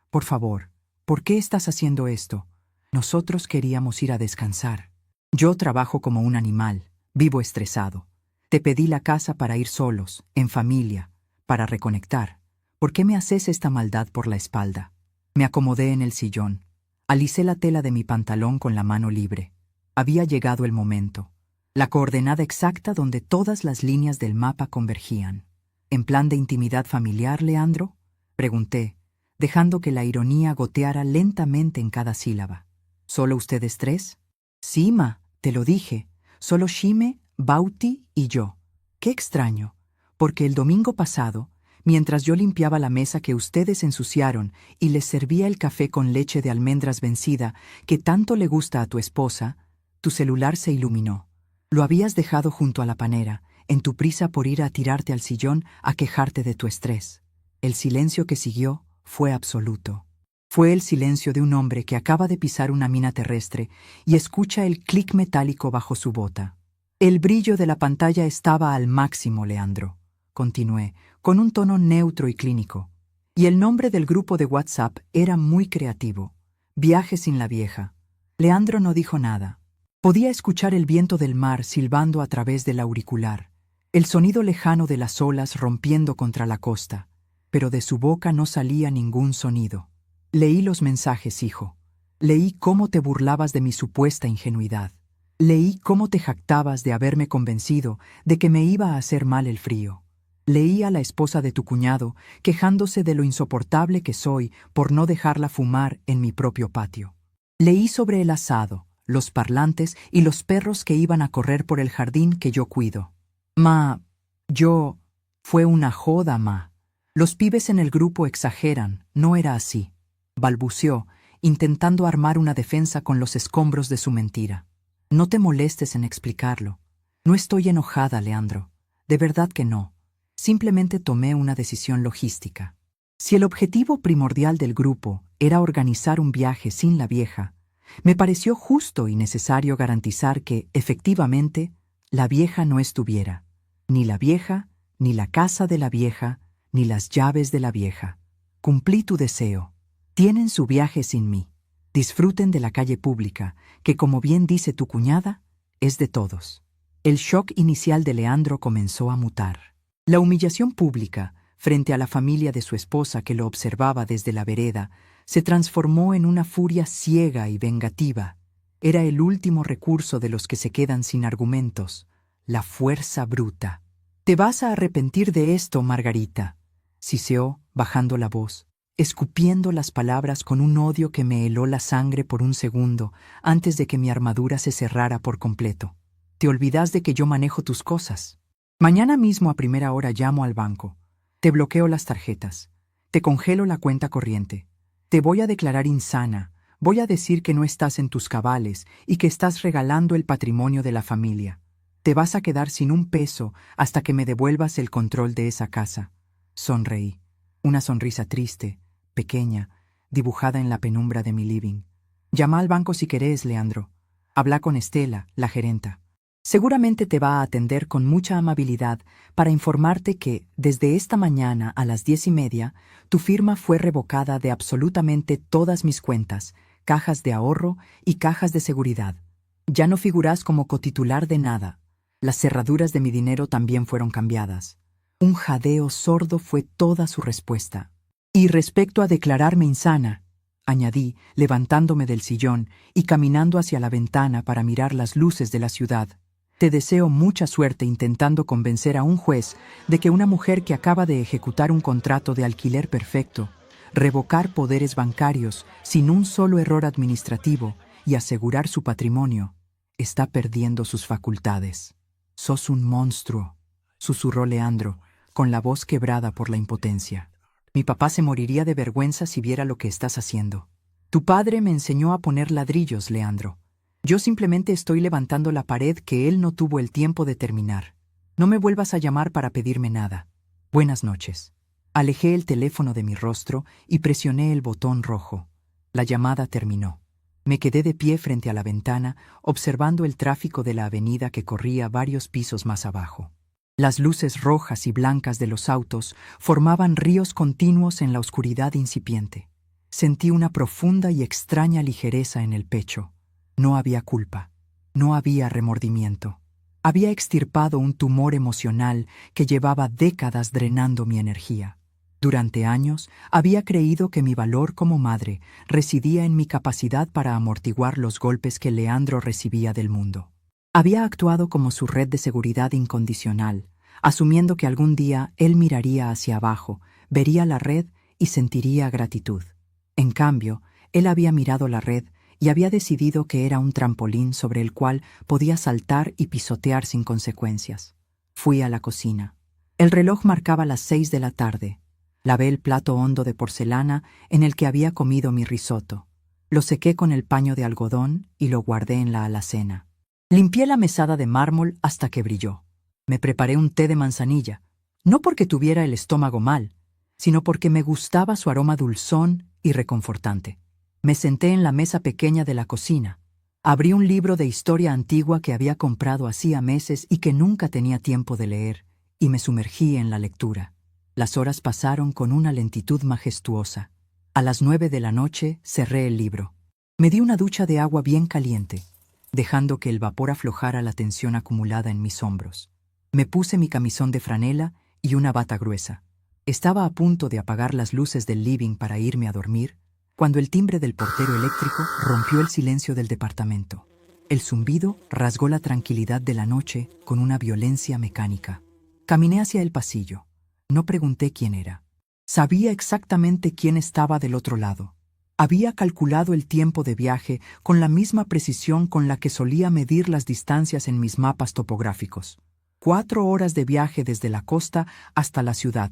Por favor, ¿por qué estás haciendo esto? Nosotros queríamos ir a descansar. Yo trabajo como un animal, vivo estresado. Te pedí la casa para ir solos, en familia, para reconectar. ¿Por qué me haces esta maldad por la espalda? Me acomodé en el sillón. Alicé la tela de mi pantalón con la mano libre. Había llegado el momento. La coordenada exacta donde todas las líneas del mapa convergían. ¿En plan de intimidad familiar, Leandro?, pregunté, dejando que la ironía goteara lentamente en cada sílaba. ¿Solo ustedes 3? Sí, te lo dije. Solo Shime, Bauti y yo. Qué extraño, porque el domingo pasado, mientras yo limpiaba la mesa que ustedes ensuciaron y les servía el café con leche de almendras vencida que tanto le gusta a tu esposa, tu celular se iluminó. Lo habías dejado junto a la panera, en tu prisa por ir a tirarte al sillón a quejarte de tu estrés. El silencio que siguió fue absoluto. Fue el silencio de un hombre que acaba de pisar una mina terrestre y escucha el clic metálico bajo su bota. El brillo de la pantalla estaba al máximo, Leandro, continué, con un tono neutro y clínico. Y el nombre del grupo de WhatsApp era muy creativo. Viaje sin la vieja. Leandro no dijo nada. Podía escuchar el viento del mar silbando a través del auricular, el sonido lejano de las olas rompiendo contra la costa, pero de su boca no salía ningún sonido. Leí los mensajes, hijo. Leí cómo te burlabas de mi supuesta ingenuidad. Leí cómo te jactabas de haberme convencido de que me iba a hacer mal el frío. Leí a la esposa de tu cuñado quejándose de lo insoportable que soy por no dejarla fumar en mi propio patio. Leí sobre el asado, los parlantes y los perros que iban a correr por el jardín que yo cuido. Fue una joda, Los pibes en el grupo exageran, no era así. Balbuceó, intentando armar una defensa con los escombros de su mentira. No te molestes en explicarlo. No estoy enojada, Leandro. De verdad que no. Simplemente tomé una decisión logística. Si el objetivo primordial del grupo era organizar un viaje sin la vieja, me pareció justo y necesario garantizar que, efectivamente, la vieja no estuviera. Ni la vieja, ni la casa de la vieja, ni las llaves de la vieja. Cumplí tu deseo. Tienen su viaje sin mí. Disfruten de la calle pública, que como bien dice tu cuñada, es de todos. El shock inicial de Leandro comenzó a mutar. La humillación pública, frente a la familia de su esposa que lo observaba desde la vereda, se transformó en una furia ciega y vengativa. Era el último recurso de los que se quedan sin argumentos, la fuerza bruta. «Te vas a arrepentir de esto, Margarita», siseó, bajando la voz, escupiendo las palabras con un odio que me heló la sangre por un segundo antes de que mi armadura se cerrara por completo. «Te olvidas de que yo manejo tus cosas. Mañana mismo a primera hora llamo al banco. Te bloqueo las tarjetas. Te congelo la cuenta corriente. Te voy a declarar insana. Voy a decir que no estás en tus cabales y que estás regalando el patrimonio de la familia. Te vas a quedar sin un peso hasta que me devuelvas el control de esa casa». Sonreí. Una sonrisa triste, pequeña, dibujada en la penumbra de mi living. «Llama al banco si querés, Leandro. Habla con Estela, la gerenta. Seguramente te va a atender con mucha amabilidad para informarte que, desde esta mañana a las 10:30, tu firma fue revocada de absolutamente todas mis cuentas, cajas de ahorro y cajas de seguridad. Ya no figurás como cotitular de nada. Las cerraduras de mi dinero también fueron cambiadas». Un jadeo sordo fue toda su respuesta. «Y respecto a declararme insana», añadí, levantándome del sillón y caminando hacia la ventana para mirar las luces de la ciudad, «te deseo mucha suerte intentando convencer a un juez de que una mujer que acaba de ejecutar un contrato de alquiler perfecto, revocar poderes bancarios sin un solo error administrativo y asegurar su patrimonio, está perdiendo sus facultades». «Sos un monstruo», susurró Leandro, con la voz quebrada por la impotencia. «Mi papá se moriría de vergüenza si viera lo que estás haciendo. Tu padre me enseñó a poner ladrillos, Leandro. Yo simplemente estoy levantando la pared que él no tuvo el tiempo de terminar. No me vuelvas a llamar para pedirme nada. Buenas noches». Alejé el teléfono de mi rostro y presioné el botón rojo. La llamada terminó. Me quedé de pie frente a la ventana, observando el tráfico de la avenida que corría varios pisos más abajo. Las luces rojas y blancas de los autos formaban ríos continuos en la oscuridad incipiente. Sentí una profunda y extraña ligereza en el pecho. No había culpa. No había remordimiento. Había extirpado un tumor emocional que llevaba décadas drenando mi energía. Durante años había creído que mi valor como madre residía en mi capacidad para amortiguar los golpes que Leandro recibía del mundo. Había actuado como su red de seguridad incondicional, asumiendo que algún día él miraría hacia abajo, vería la red y sentiría gratitud. En cambio, él había mirado la red y había decidido que era un trampolín sobre el cual podía saltar y pisotear sin consecuencias. Fui a la cocina. El reloj marcaba las 6 de la tarde. Lavé el plato hondo de porcelana en el que había comido mi risotto. Lo sequé con el paño de algodón y lo guardé en la alacena. Limpié la mesada de mármol hasta que brilló. Me preparé un té de manzanilla, no porque tuviera el estómago mal, sino porque me gustaba su aroma dulzón y reconfortante. Me senté en la mesa pequeña de la cocina. Abrí un libro de historia antigua que había comprado hacía meses y que nunca tenía tiempo de leer, y me sumergí en la lectura. Las horas pasaron con una lentitud majestuosa. A las 9 de la noche cerré el libro. Me di una ducha de agua bien caliente, dejando que el vapor aflojara la tensión acumulada en mis hombros. Me puse mi camisón de franela y una bata gruesa. Estaba a punto de apagar las luces del living para irme a dormir, cuando el timbre del portero eléctrico rompió el silencio del departamento. El zumbido rasgó la tranquilidad de la noche con una violencia mecánica. Caminé hacia el pasillo. No pregunté quién era. Sabía exactamente quién estaba del otro lado. Había calculado el tiempo de viaje con la misma precisión con la que solía medir las distancias en mis mapas topográficos. 4 horas de viaje desde la costa hasta la ciudad,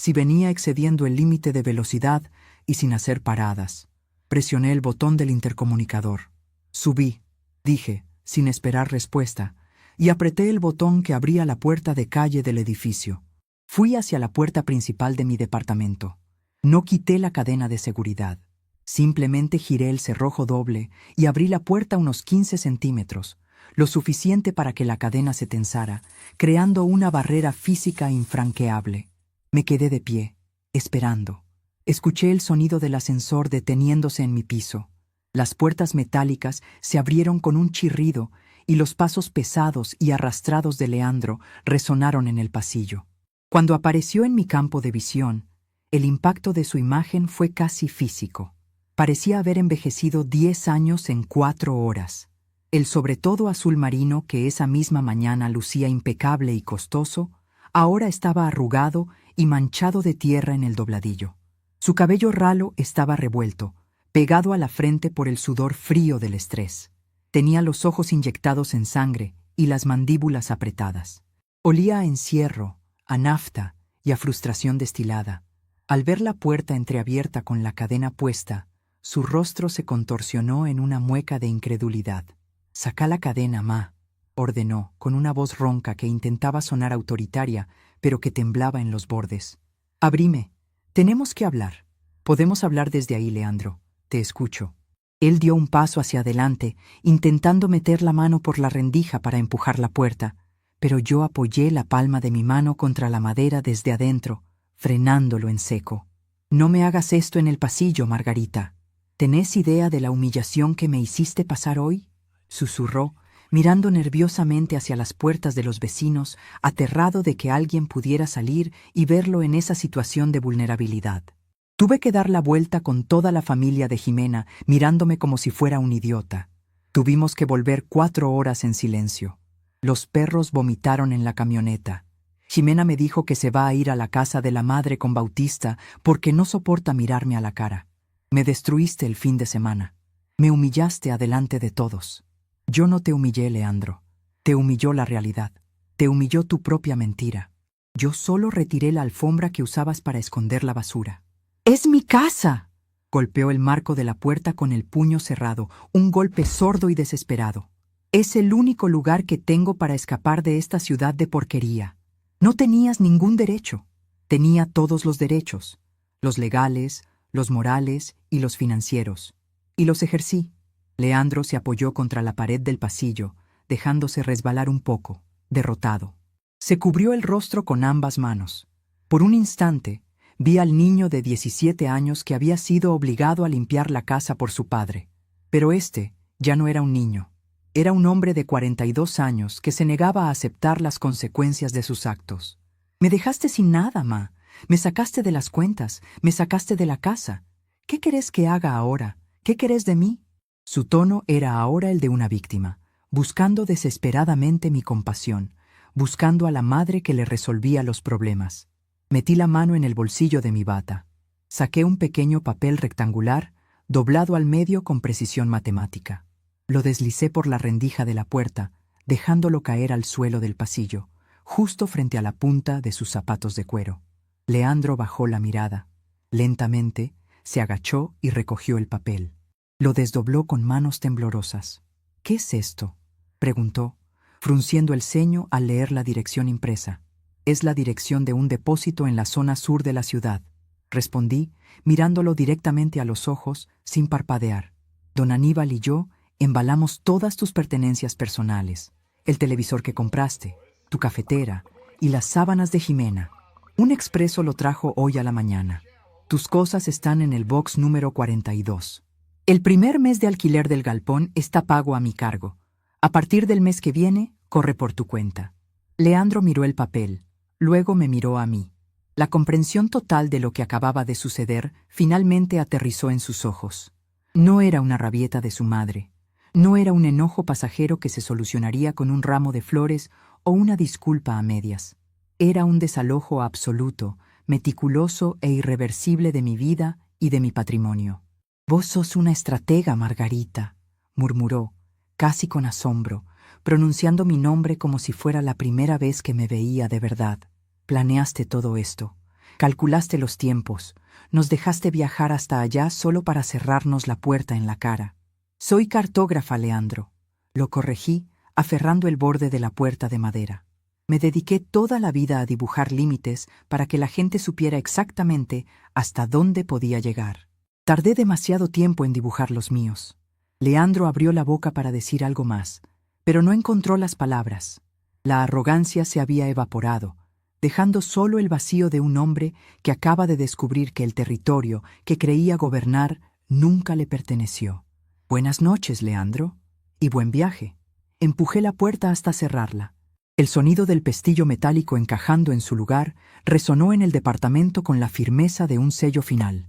si venía excediendo el límite de velocidad y sin hacer paradas. Presioné el botón del intercomunicador. Subí, dije, sin esperar respuesta, y apreté el botón que abría la puerta de calle del edificio. Fui hacia la puerta principal de mi departamento. No quité la cadena de seguridad. Simplemente giré el cerrojo doble y abrí la puerta unos 15 centímetros, lo suficiente para que la cadena se tensara, creando una barrera física infranqueable. Me quedé de pie, esperando. Escuché el sonido del ascensor deteniéndose en mi piso. Las puertas metálicas se abrieron con un chirrido y los pasos pesados y arrastrados de Leandro resonaron en el pasillo. Cuando apareció en mi campo de visión, el impacto de su imagen fue casi físico. Parecía haber envejecido 10 años en 4 horas. El sobretodo azul marino que esa misma mañana lucía impecable y costoso, ahora estaba arrugado y manchado de tierra en el dobladillo. Su cabello ralo estaba revuelto, pegado a la frente por el sudor frío del estrés. Tenía los ojos inyectados en sangre y las mandíbulas apretadas. Olía a encierro, a nafta y a frustración destilada. Al ver la puerta entreabierta con la cadena puesta, su rostro se contorsionó en una mueca de incredulidad. «Sacá la cadena, ma», ordenó, con una voz ronca que intentaba sonar autoritaria, pero que temblaba en los bordes. «Abrime. Tenemos que hablar. Podemos hablar desde ahí, Leandro. Te escucho». Él dio un paso hacia adelante, intentando meter la mano por la rendija para empujar la puerta, pero yo apoyé la palma de mi mano contra la madera desde adentro, frenándolo en seco. «No me hagas esto en el pasillo, Margarita. ¿Tenés idea de la humillación que me hiciste pasar hoy?», susurró, mirando nerviosamente hacia las puertas de los vecinos, aterrado de que alguien pudiera salir y verlo en esa situación de vulnerabilidad. Tuve que dar la vuelta con toda la familia de Jimena, mirándome como si fuera un idiota. Tuvimos que volver 4 horas en silencio. Los perros vomitaron en la camioneta. Jimena me dijo que se va a ir a la casa de la madre con Bautista porque no soporta mirarme a la cara. Me destruiste el fin de semana. Me humillaste adelante de todos. Yo no te humillé, Leandro. Te humilló la realidad. Te humilló tu propia mentira. Yo solo retiré la alfombra que usabas para esconder la basura. «¡Es mi casa!», golpeó el marco de la puerta con el puño cerrado, un golpe sordo y desesperado. «Es el único lugar que tengo para escapar de esta ciudad de porquería. No tenías ningún derecho. Tenía todos los derechos, los legales, los morales y los financieros. Y los ejercí». Leandro se apoyó contra la pared del pasillo, dejándose resbalar un poco, derrotado. Se cubrió el rostro con ambas manos. Por un instante, vi al niño de 17 años que había sido obligado a limpiar la casa por su padre. Pero este ya no era un niño. Era un hombre de 42 años que se negaba a aceptar las consecuencias de sus actos. «Me dejaste sin nada, ma. Me sacaste de las cuentas, me sacaste de la casa. ¿Qué querés que haga ahora? ¿Qué querés de mí?». Su tono era ahora el de una víctima, buscando desesperadamente mi compasión, buscando a la madre que le resolvía los problemas. Metí la mano en el bolsillo de mi bata. Saqué un pequeño papel rectangular, doblado al medio con precisión matemática. Lo deslicé por la rendija de la puerta, dejándolo caer al suelo del pasillo, justo frente a la punta de sus zapatos de cuero. Leandro bajó la mirada. Lentamente, se agachó y recogió el papel. Lo desdobló con manos temblorosas. «¿Qué es esto?», preguntó, frunciendo el ceño al leer la dirección impresa. «Es la dirección de un depósito en la zona sur de la ciudad», respondí, mirándolo directamente a los ojos, sin parpadear. «Don Aníbal y yo embalamos todas tus pertenencias personales, el televisor que compraste, tu cafetera y las sábanas de Jimena. Un expreso lo trajo hoy a la mañana. Tus cosas están en el box número 42. El primer mes de alquiler del galpón está pago a mi cargo. A partir del mes que viene, corre por tu cuenta». Leandro miró el papel, luego me miró a mí. La comprensión total de lo que acababa de suceder finalmente aterrizó en sus ojos. No era una rabieta de su madre. No era un enojo pasajero que se solucionaría con un ramo de flores o una disculpa a medias. Era un desalojo absoluto, meticuloso e irreversible de mi vida y de mi patrimonio. «Vos sos una estratega, Margarita», murmuró, casi con asombro, pronunciando mi nombre como si fuera la primera vez que me veía de verdad. «Planeaste todo esto. Calculaste los tiempos, nos dejaste viajar hasta allá solo para cerrarnos la puerta en la cara. Soy cartógrafa, Leandro. Lo corregí, aferrando el borde de la puerta de madera. Me dediqué toda la vida a dibujar límites para que la gente supiera exactamente hasta dónde podía llegar. Tardé demasiado tiempo en dibujar los míos. Leandro abrió la boca para decir algo más, pero no encontró las palabras. La arrogancia se había evaporado, dejando solo el vacío de un hombre que acaba de descubrir que el territorio que creía gobernar nunca le perteneció. Buenas noches, Leandro, y buen viaje. Empujé la puerta hasta cerrarla. El sonido del pestillo metálico encajando en su lugar resonó en el departamento con la firmeza de un sello final.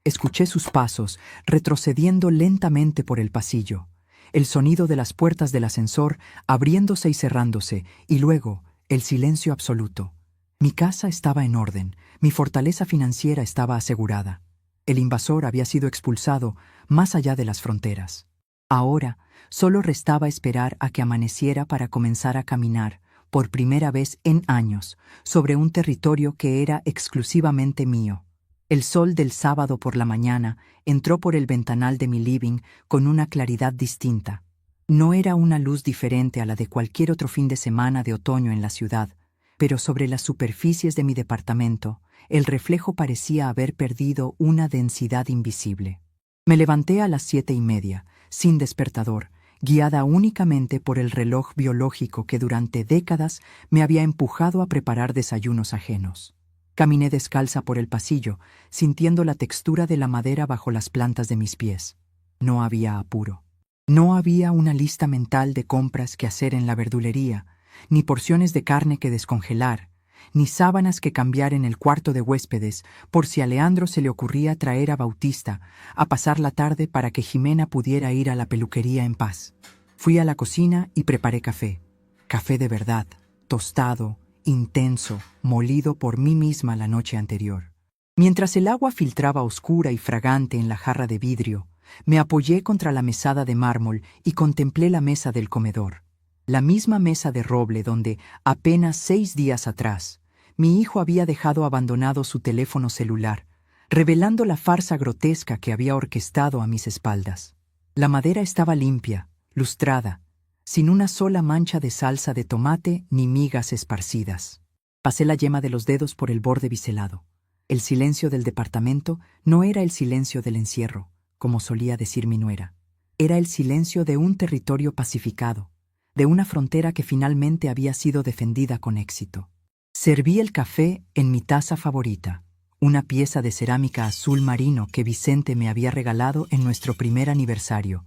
Escuché sus pasos, retrocediendo lentamente por el pasillo, el sonido de las puertas del ascensor abriéndose y cerrándose, y luego el silencio absoluto. Mi casa estaba en orden, mi fortaleza financiera estaba asegurada. El invasor había sido expulsado más allá de las fronteras. Ahora solo restaba esperar a que amaneciera para comenzar a caminar, por primera vez en años, sobre un territorio que era exclusivamente mío. El sol del sábado por la mañana entró por el ventanal de mi living con una claridad distinta. No era una luz diferente a la de cualquier otro fin de semana de otoño en la ciudad, pero sobre las superficies de mi departamento, el reflejo parecía haber perdido una densidad invisible. Me levanté a las 7:30, sin despertador, guiada únicamente por el reloj biológico que durante décadas me había empujado a preparar desayunos ajenos. Caminé descalza por el pasillo, sintiendo la textura de la madera bajo las plantas de mis pies. No había apuro. No había una lista mental de compras que hacer en la verdulería, ni porciones de carne que descongelar, ni sábanas que cambiar en el cuarto de huéspedes por si a Leandro se le ocurría traer a Bautista a pasar la tarde para que Jimena pudiera ir a la peluquería en paz. Fui a la cocina y preparé café. Café de verdad, tostado, intenso, molido por mí misma la noche anterior. Mientras el agua filtraba oscura y fragante en la jarra de vidrio, me apoyé contra la mesada de mármol y contemplé la mesa del comedor. La misma mesa de roble donde, apenas 6 días atrás, mi hijo había dejado abandonado su teléfono celular, revelando la farsa grotesca que había orquestado a mis espaldas. La madera estaba limpia, lustrada, sin una sola mancha de salsa de tomate ni migas esparcidas. Pasé la yema de los dedos por el borde biselado. El silencio del departamento no era el silencio del encierro, como solía decir mi nuera. Era el silencio de un territorio pacificado, de una frontera que finalmente había sido defendida con éxito. Serví el café en mi taza favorita, una pieza de cerámica azul marino que Vicente me había regalado en nuestro primer aniversario,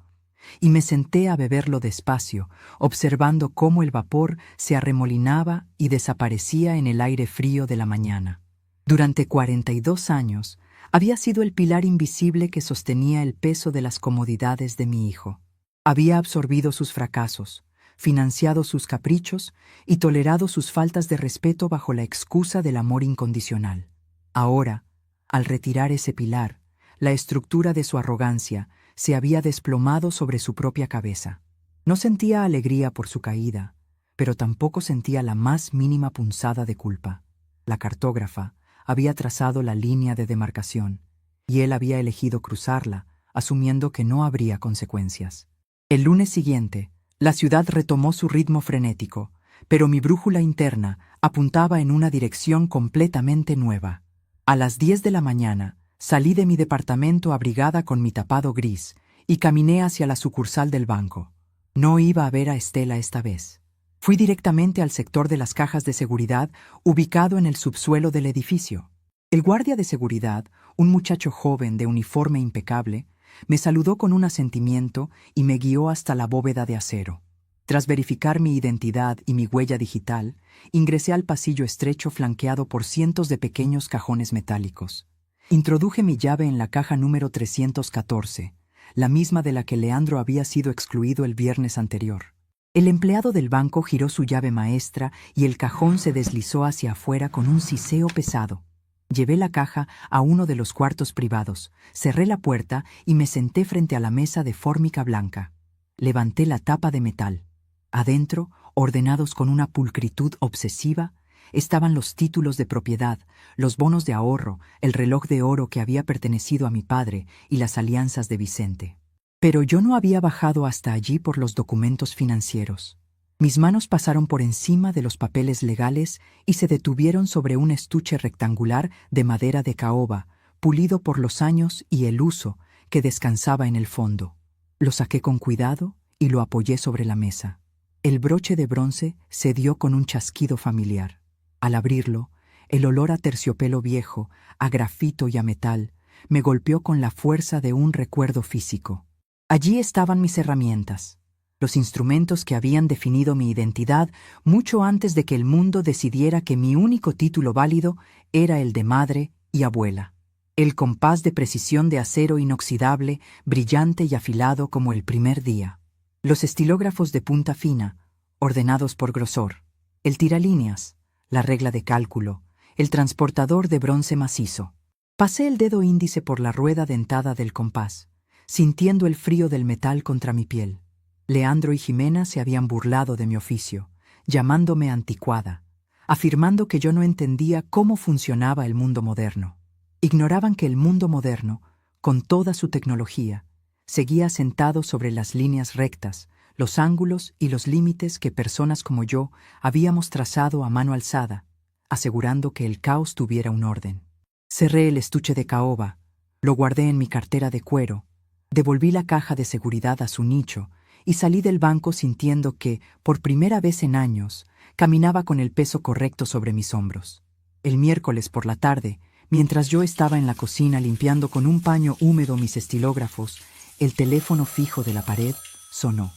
y me senté a beberlo despacio, observando cómo el vapor se arremolinaba y desaparecía en el aire frío de la mañana. Durante 42 años, había sido el pilar invisible que sostenía el peso de las comodidades de mi hijo. Había absorbido sus fracasos, financiado sus caprichos y tolerado sus faltas de respeto bajo la excusa del amor incondicional. Ahora, al retirar ese pilar, la estructura de su arrogancia se había desplomado sobre su propia cabeza. No sentía alegría por su caída, pero tampoco sentía la más mínima punzada de culpa. La cartógrafa había trazado la línea de demarcación, y él había elegido cruzarla, asumiendo que no habría consecuencias. El lunes siguiente, la ciudad retomó su ritmo frenético, pero mi brújula interna apuntaba en una dirección completamente nueva. A las 10 de la mañana, salí de mi departamento abrigada con mi tapado gris y caminé hacia la sucursal del banco. No iba a ver a Estela esta vez. Fui directamente al sector de las cajas de seguridad ubicado en el subsuelo del edificio. El guardia de seguridad, un muchacho joven de uniforme impecable, me saludó con un asentimiento y me guió hasta la bóveda de acero. Tras verificar mi identidad y mi huella digital, ingresé al pasillo estrecho flanqueado por cientos de pequeños cajones metálicos. Introduje mi llave en la caja número 314, la misma de la que Leandro había sido excluido el viernes anterior. El empleado del banco giró su llave maestra y el cajón se deslizó hacia afuera con un siseo pesado. Llevé la caja a uno de los cuartos privados, cerré la puerta y me senté frente a la mesa de fórmica blanca. Levanté la tapa de metal. Adentro, ordenados con una pulcritud obsesiva, estaban los títulos de propiedad, los bonos de ahorro, el reloj de oro que había pertenecido a mi padre y las alianzas de Vicente. Pero yo no había bajado hasta allí por los documentos financieros. Mis manos pasaron por encima de los papeles legales y se detuvieron sobre un estuche rectangular de madera de caoba, pulido por los años y el uso, que descansaba en el fondo. Lo saqué con cuidado y lo apoyé sobre la mesa. El broche de bronce se dio con un chasquido familiar. Al abrirlo, el olor a terciopelo viejo, a grafito y a metal, me golpeó con la fuerza de un recuerdo físico. Allí estaban mis herramientas, los instrumentos que habían definido mi identidad mucho antes de que el mundo decidiera que mi único título válido era el de madre y abuela. El compás de precisión de acero inoxidable, brillante y afilado como el primer día. Los estilógrafos de punta fina, ordenados por grosor. El tiralíneas, la regla de cálculo, el transportador de bronce macizo. Pasé el dedo índice por la rueda dentada del compás, sintiendo el frío del metal contra mi piel. Leandro y Jimena se habían burlado de mi oficio, llamándome anticuada, afirmando que yo no entendía cómo funcionaba el mundo moderno. Ignoraban que el mundo moderno, con toda su tecnología, seguía sentado sobre las líneas rectas, los ángulos y los límites que personas como yo habíamos trazado a mano alzada, asegurando que el caos tuviera un orden. Cerré el estuche de caoba, lo guardé en mi cartera de cuero, devolví la caja de seguridad a su nicho y salí del banco sintiendo que, por primera vez en años, caminaba con el peso correcto sobre mis hombros. El miércoles por la tarde, mientras yo estaba en la cocina limpiando con un paño húmedo mis estilógrafos, el teléfono fijo de la pared sonó.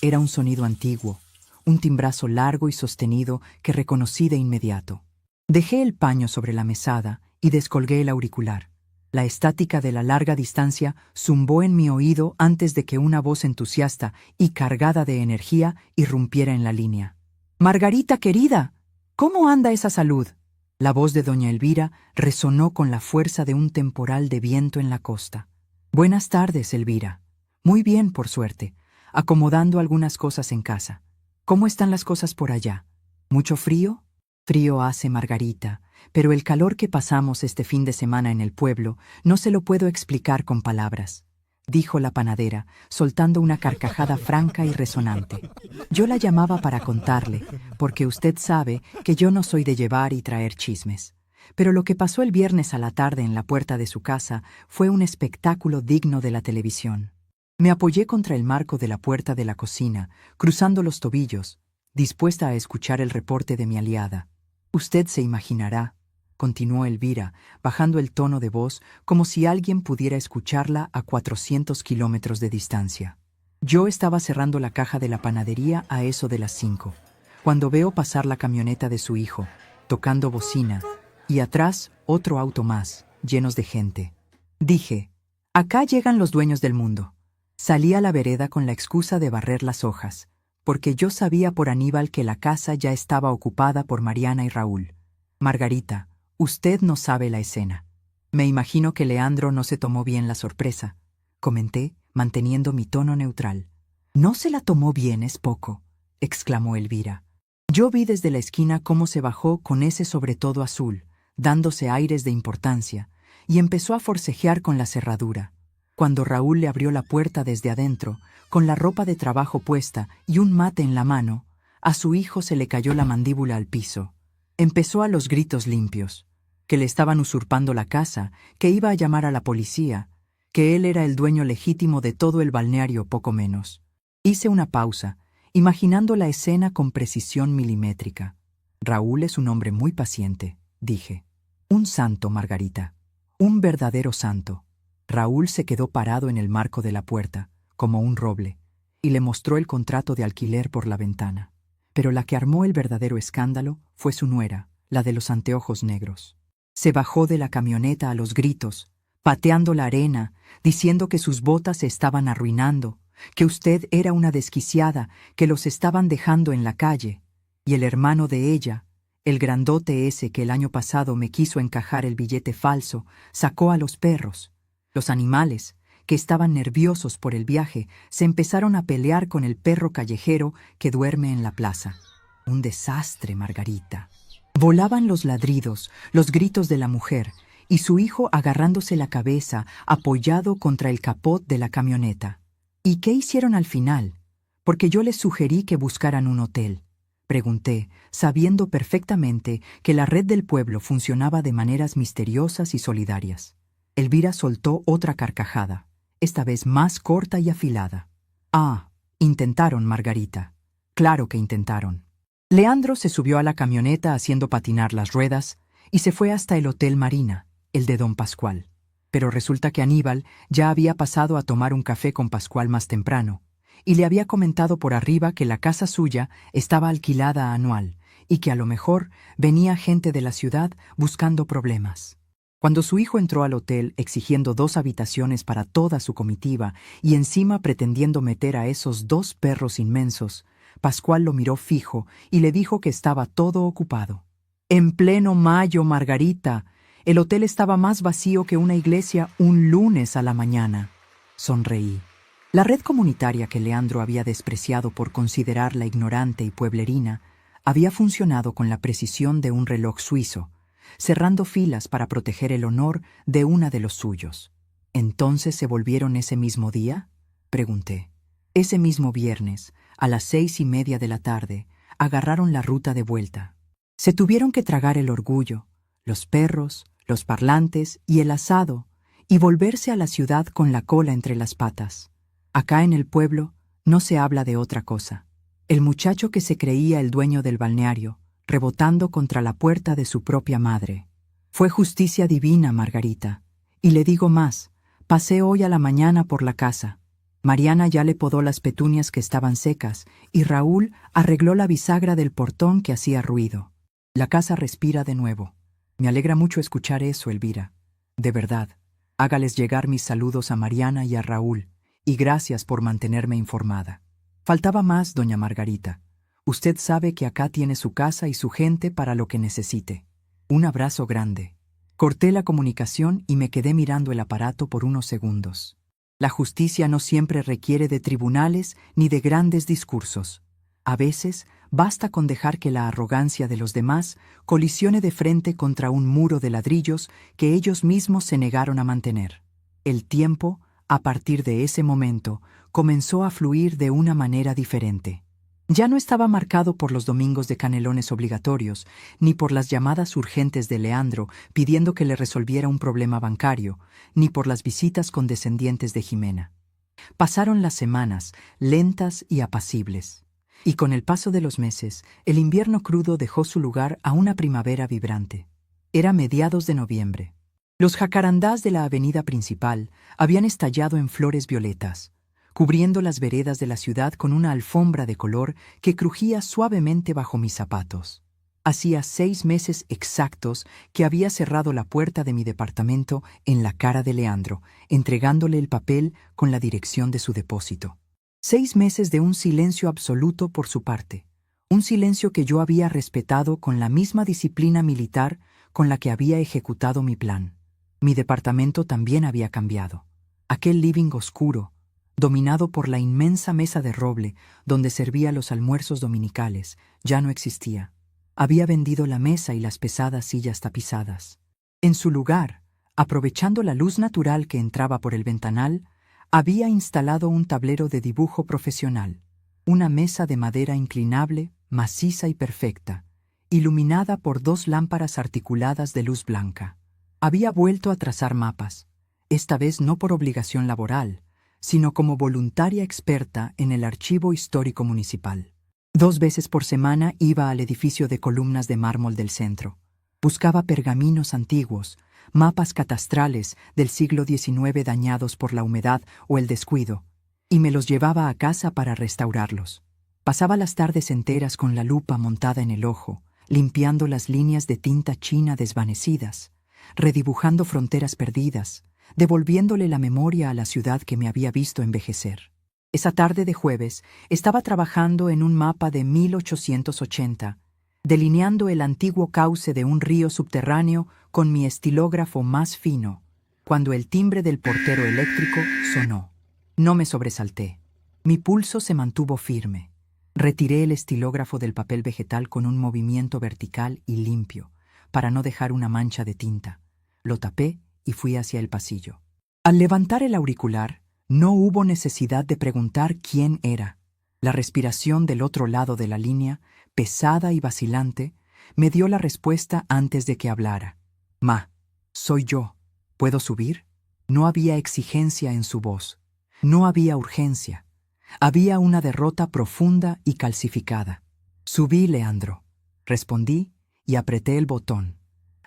Era un sonido antiguo, un timbrazo largo y sostenido que reconocí de inmediato. Dejé el paño sobre la mesada y descolgué el auricular. La estática de la larga distancia zumbó en mi oído antes de que una voz entusiasta y cargada de energía irrumpiera en la línea. «Margarita querida, ¿cómo anda esa salud?». La voz de doña Elvira resonó con la fuerza de un temporal de viento en la costa. «Buenas tardes, Elvira. Muy bien, por suerte, acomodando algunas cosas en casa. ¿Cómo están las cosas por allá? ¿Mucho frío?». «Frío hace, Margarita, pero el calor que pasamos este fin de semana en el pueblo no se lo puedo explicar con palabras», dijo la panadera, soltando una carcajada franca y resonante. Yo la llamaba para contarle, porque usted sabe que yo no soy de llevar y traer chismes. Pero lo que pasó el viernes a la tarde en la puerta de su casa fue un espectáculo digno de la televisión. Me apoyé contra el marco de la puerta de la cocina, cruzando los tobillos, dispuesta a escuchar el reporte de mi aliada. «Usted se imaginará», continuó Elvira, bajando el tono de voz como si alguien pudiera escucharla a 400 kilómetros de distancia. Yo estaba cerrando la caja de la panadería a eso de las 5, cuando veo pasar la camioneta de su hijo, tocando bocina, y atrás otro auto más, llenos de gente. Dije, «Acá llegan los dueños del mundo». Salí a la vereda con la excusa de barrer las hojas, porque yo sabía por Aníbal que la casa ya estaba ocupada por Mariana y Raúl. «Margarita, usted no sabe la escena. Me imagino que Leandro no se tomó bien la sorpresa», comenté, manteniendo mi tono neutral. «No se la tomó bien, es poco», exclamó Elvira. Yo vi desde la esquina cómo se bajó con ese sobretodo azul, dándose aires de importancia, y empezó a forcejear con la cerradura. Cuando Raúl le abrió la puerta desde adentro, con la ropa de trabajo puesta y un mate en la mano, a su hijo se le cayó la mandíbula al piso. Empezó a los gritos limpios, que le estaban usurpando la casa, que iba a llamar a la policía, que él era el dueño legítimo de todo el balneario poco menos. Hice una pausa, imaginando la escena con precisión milimétrica. «Raúl es un hombre muy paciente», dije. «Un santo, Margarita. Un verdadero santo». Raúl se quedó parado en el marco de la puerta, como un roble, y le mostró el contrato de alquiler por la ventana. Pero la que armó el verdadero escándalo fue su nuera, la de los anteojos negros. Se bajó de la camioneta a los gritos, pateando la arena, diciendo que sus botas se estaban arruinando, que usted era una desquiciada, que los estaban dejando en la calle, y el hermano de ella, el grandote ese que el año pasado me quiso encajar el billete falso, sacó a los perros. Los animales, que estaban nerviosos por el viaje, se empezaron a pelear con el perro callejero que duerme en la plaza. Un desastre, Margarita. Volaban los ladridos, los gritos de la mujer, y su hijo agarrándose la cabeza, apoyado contra el capot de la camioneta. ¿Y qué hicieron al final? Porque yo les sugerí que buscaran un hotel. Pregunté, sabiendo perfectamente que la red del pueblo funcionaba de maneras misteriosas y solidarias. Elvira soltó otra carcajada, esta vez más corta y afilada. Ah, intentaron, Margarita. Claro que intentaron. Leandro se subió a la camioneta haciendo patinar las ruedas y se fue hasta el Hotel Marina, el de don Pascual. Pero resulta que Aníbal ya había pasado a tomar un café con Pascual más temprano, y le había comentado por arriba que la casa suya estaba alquilada anual y que a lo mejor venía gente de la ciudad buscando problemas. Cuando su hijo entró al hotel exigiendo 2 habitaciones para toda su comitiva y encima pretendiendo meter a esos 2 perros inmensos, Pascual lo miró fijo y le dijo que estaba todo ocupado. En pleno mayo, Margarita, el hotel estaba más vacío que una iglesia un lunes a la mañana. Sonreí. La red comunitaria que Leandro había despreciado por considerarla ignorante y pueblerina había funcionado con la precisión de un reloj suizo, cerrando filas para proteger el honor de una de los suyos. ¿Entonces se volvieron ese mismo día?, pregunté. Ese mismo viernes, a las 6:30 de la tarde, agarraron la ruta de vuelta. Se tuvieron que tragar el orgullo, los perros, los parlantes y el asado, y volverse a la ciudad con la cola entre las patas. Acá en el pueblo no se habla de otra cosa. El muchacho que se creía el dueño del balneario, rebotando contra la puerta de su propia madre. Fue justicia divina, Margarita. Y le digo más, pasé hoy a la mañana por la casa. Mariana ya le podó las petunias que estaban secas y Raúl arregló la bisagra del portón que hacía ruido. La casa respira de nuevo. Me alegra mucho escuchar eso, Elvira. De verdad, hágales llegar mis saludos a Mariana y a Raúl, y gracias por mantenerme informada. Faltaba más, doña Margarita. Usted sabe que acá tiene su casa y su gente para lo que necesite. Un abrazo grande. Corté la comunicación y me quedé mirando el aparato por unos segundos. La justicia no siempre requiere de tribunales ni de grandes discursos. A veces basta con dejar que la arrogancia de los demás colisione de frente contra un muro de ladrillos que ellos mismos se negaron a mantener. El tiempo, a partir de ese momento, comenzó a fluir de una manera diferente. Ya no estaba marcado por los domingos de canelones obligatorios, ni por las llamadas urgentes de Leandro pidiendo que le resolviera un problema bancario, ni por las visitas condescendientes de Jimena. Pasaron las semanas, lentas y apacibles. Y con el paso de los meses, el invierno crudo dejó su lugar a una primavera vibrante. Era mediados de noviembre. Los jacarandás de la avenida principal habían estallado en flores violetas, cubriendo las veredas de la ciudad con una alfombra de color que crujía suavemente bajo mis zapatos. Hacía 6 meses exactos que había cerrado la puerta de mi departamento en la cara de Leandro, entregándole el papel con la dirección de su depósito. 6 meses de un silencio absoluto por su parte, un silencio que yo había respetado con la misma disciplina militar con la que había ejecutado mi plan. Mi departamento también había cambiado. Aquel living oscuro, dominado por la inmensa mesa de roble donde servía los almuerzos dominicales, ya no existía. Había vendido la mesa y las pesadas sillas tapizadas. En su lugar, aprovechando la luz natural que entraba por el ventanal, había instalado un tablero de dibujo profesional, una mesa de madera inclinable, maciza y perfecta, iluminada por 2 lámparas articuladas de luz blanca. Había vuelto a trazar mapas, esta vez no por obligación laboral, sino como voluntaria experta en el archivo histórico municipal. 2 veces por semana iba al edificio de columnas de mármol del centro. Buscaba pergaminos antiguos, mapas catastrales del siglo XIX dañados por la humedad o el descuido, y me los llevaba a casa para restaurarlos. Pasaba las tardes enteras con la lupa montada en el ojo, limpiando las líneas de tinta china desvanecidas, redibujando fronteras perdidas, devolviéndole la memoria a la ciudad que me había visto envejecer. Esa tarde de jueves estaba trabajando en un mapa de 1880, delineando el antiguo cauce de un río subterráneo con mi estilógrafo más fino, cuando el timbre del portero eléctrico sonó. No me sobresalté. Mi pulso se mantuvo firme. Retiré el estilógrafo del papel vegetal con un movimiento vertical y limpio, para no dejar una mancha de tinta. Lo tapé y fui hacia el pasillo. Al levantar el auricular, no hubo necesidad de preguntar quién era. La respiración del otro lado de la línea, pesada y vacilante, me dio la respuesta antes de que hablara. «Ma, soy yo. ¿Puedo subir?» No había exigencia en su voz. No había urgencia. Había una derrota profunda y calcificada. «Subí, Leandro», respondí y apreté el botón.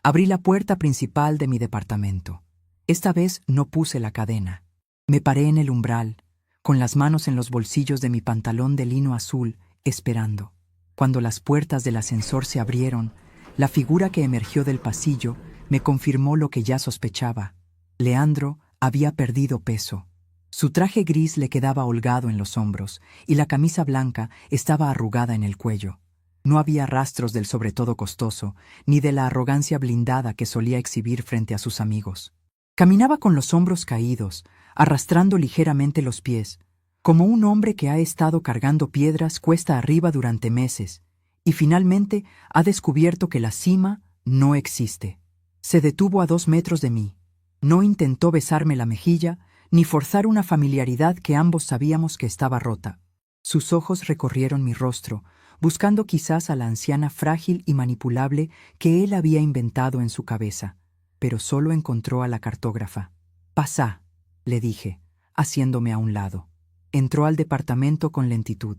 Abrí la puerta principal de mi departamento. Esta vez no puse la cadena. Me paré en el umbral, con las manos en los bolsillos de mi pantalón de lino azul, esperando. Cuando las puertas del ascensor se abrieron, la figura que emergió del pasillo me confirmó lo que ya sospechaba. Leandro había perdido peso. Su traje gris le quedaba holgado en los hombros y la camisa blanca estaba arrugada en el cuello. No había rastros del sobretodo costoso, ni de la arrogancia blindada que solía exhibir frente a sus amigos. Caminaba con los hombros caídos, arrastrando ligeramente los pies, como un hombre que ha estado cargando piedras cuesta arriba durante meses, y finalmente ha descubierto que la cima no existe. Se detuvo a 2 metros de mí. No intentó besarme la mejilla, ni forzar una familiaridad que ambos sabíamos que estaba rota. Sus ojos recorrieron mi rostro, buscando quizás a la anciana frágil y manipulable que él había inventado en su cabeza, pero solo encontró a la cartógrafa. «Pasá», le dije, haciéndome a un lado. Entró al departamento con lentitud.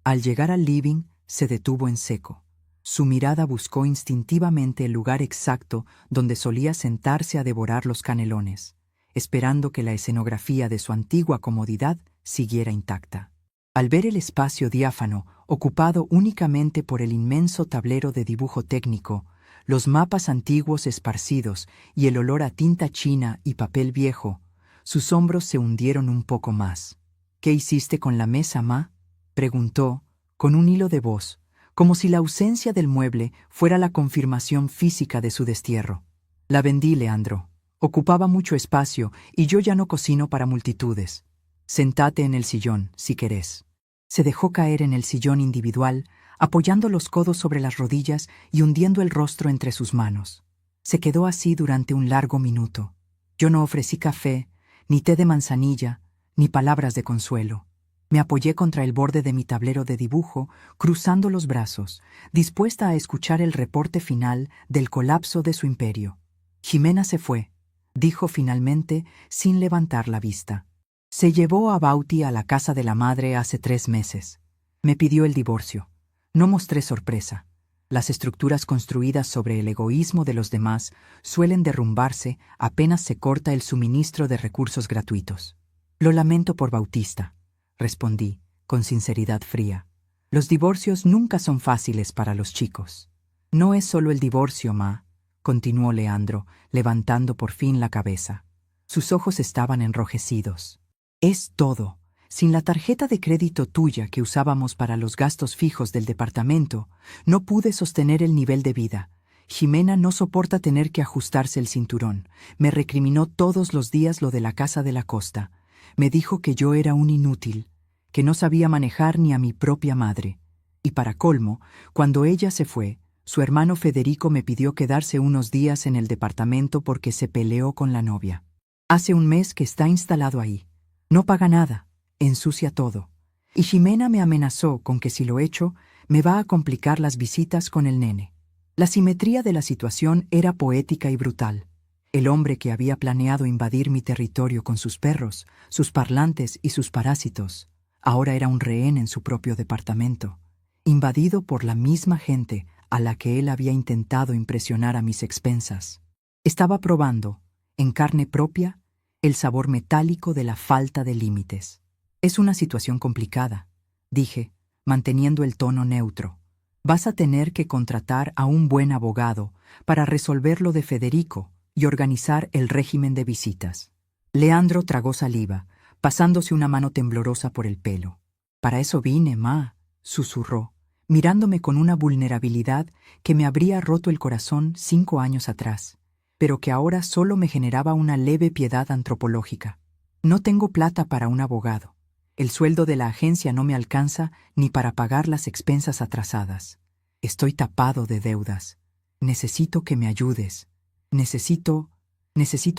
Al llegar al living, se detuvo en seco. Su mirada buscó instintivamente el lugar exacto donde solía sentarse a devorar los canelones, esperando que la escenografía de su antigua comodidad siguiera intacta. Al ver el espacio diáfano, ocupado únicamente por el inmenso tablero de dibujo técnico, los mapas antiguos esparcidos y el olor a tinta china y papel viejo, sus hombros se hundieron un poco más. «¿Qué hiciste con la mesa, ma?», preguntó, con un hilo de voz, como si la ausencia del mueble fuera la confirmación física de su destierro. «La vendí, Leandro. Ocupaba mucho espacio y yo ya no cocino para multitudes. Sentate en el sillón, si querés». Se dejó caer en el sillón individual, apoyando los codos sobre las rodillas y hundiendo el rostro entre sus manos. Se quedó así durante un largo minuto. Yo no ofrecí café, ni té de manzanilla, ni palabras de consuelo. Me apoyé contra el borde de mi tablero de dibujo, cruzando los brazos, dispuesta a escuchar el reporte final del colapso de su imperio. «Jimena se fue», dijo finalmente, sin levantar la vista. «Se llevó a Bauti a la casa de la madre hace 3 meses. Me pidió el divorcio. No mostré sorpresa. Las estructuras construidas sobre el egoísmo de los demás suelen derrumbarse apenas se corta el suministro de recursos gratuitos. Lo lamento por Bautista», respondí, con sinceridad fría. «Los divorcios nunca son fáciles para los chicos». «No es solo el divorcio, ma», continuó Leandro, levantando por fin la cabeza. Sus ojos estaban enrojecidos. «Es todo. Sin la tarjeta de crédito tuya que usábamos para los gastos fijos del departamento, no pude sostener el nivel de vida. Jimena no soporta tener que ajustarse el cinturón. Me recriminó todos los días lo de la casa de la costa. Me dijo que yo era un inútil, que no sabía manejar ni a mi propia madre. Y para colmo, cuando ella se fue, su hermano Federico me pidió quedarse unos días en el departamento porque se peleó con la novia. Hace un mes que está instalado ahí. No paga nada, ensucia todo. Y Jimena me amenazó con que si lo echo, me va a complicar las visitas con el nene». La simetría de la situación era poética y brutal. El hombre que había planeado invadir mi territorio con sus perros, sus parlantes y sus parásitos, ahora era un rehén en su propio departamento, invadido por la misma gente a la que él había intentado impresionar a mis expensas. Estaba probando, en carne propia, el sabor metálico de la falta de límites. «Es una situación complicada», dije, manteniendo el tono neutro. «Vas a tener que contratar a un buen abogado para resolver lo de Federico y organizar el régimen de visitas». Leandro tragó saliva, pasándose una mano temblorosa por el pelo. «Para eso vine, ma», susurró, mirándome con una vulnerabilidad que me habría roto el corazón 5 años atrás, pero que ahora solo me generaba una leve piedad antropológica. «No tengo plata para un abogado. El sueldo de la agencia no me alcanza ni para pagar las expensas atrasadas. Estoy tapado de deudas. Necesito que me ayudes. Necesito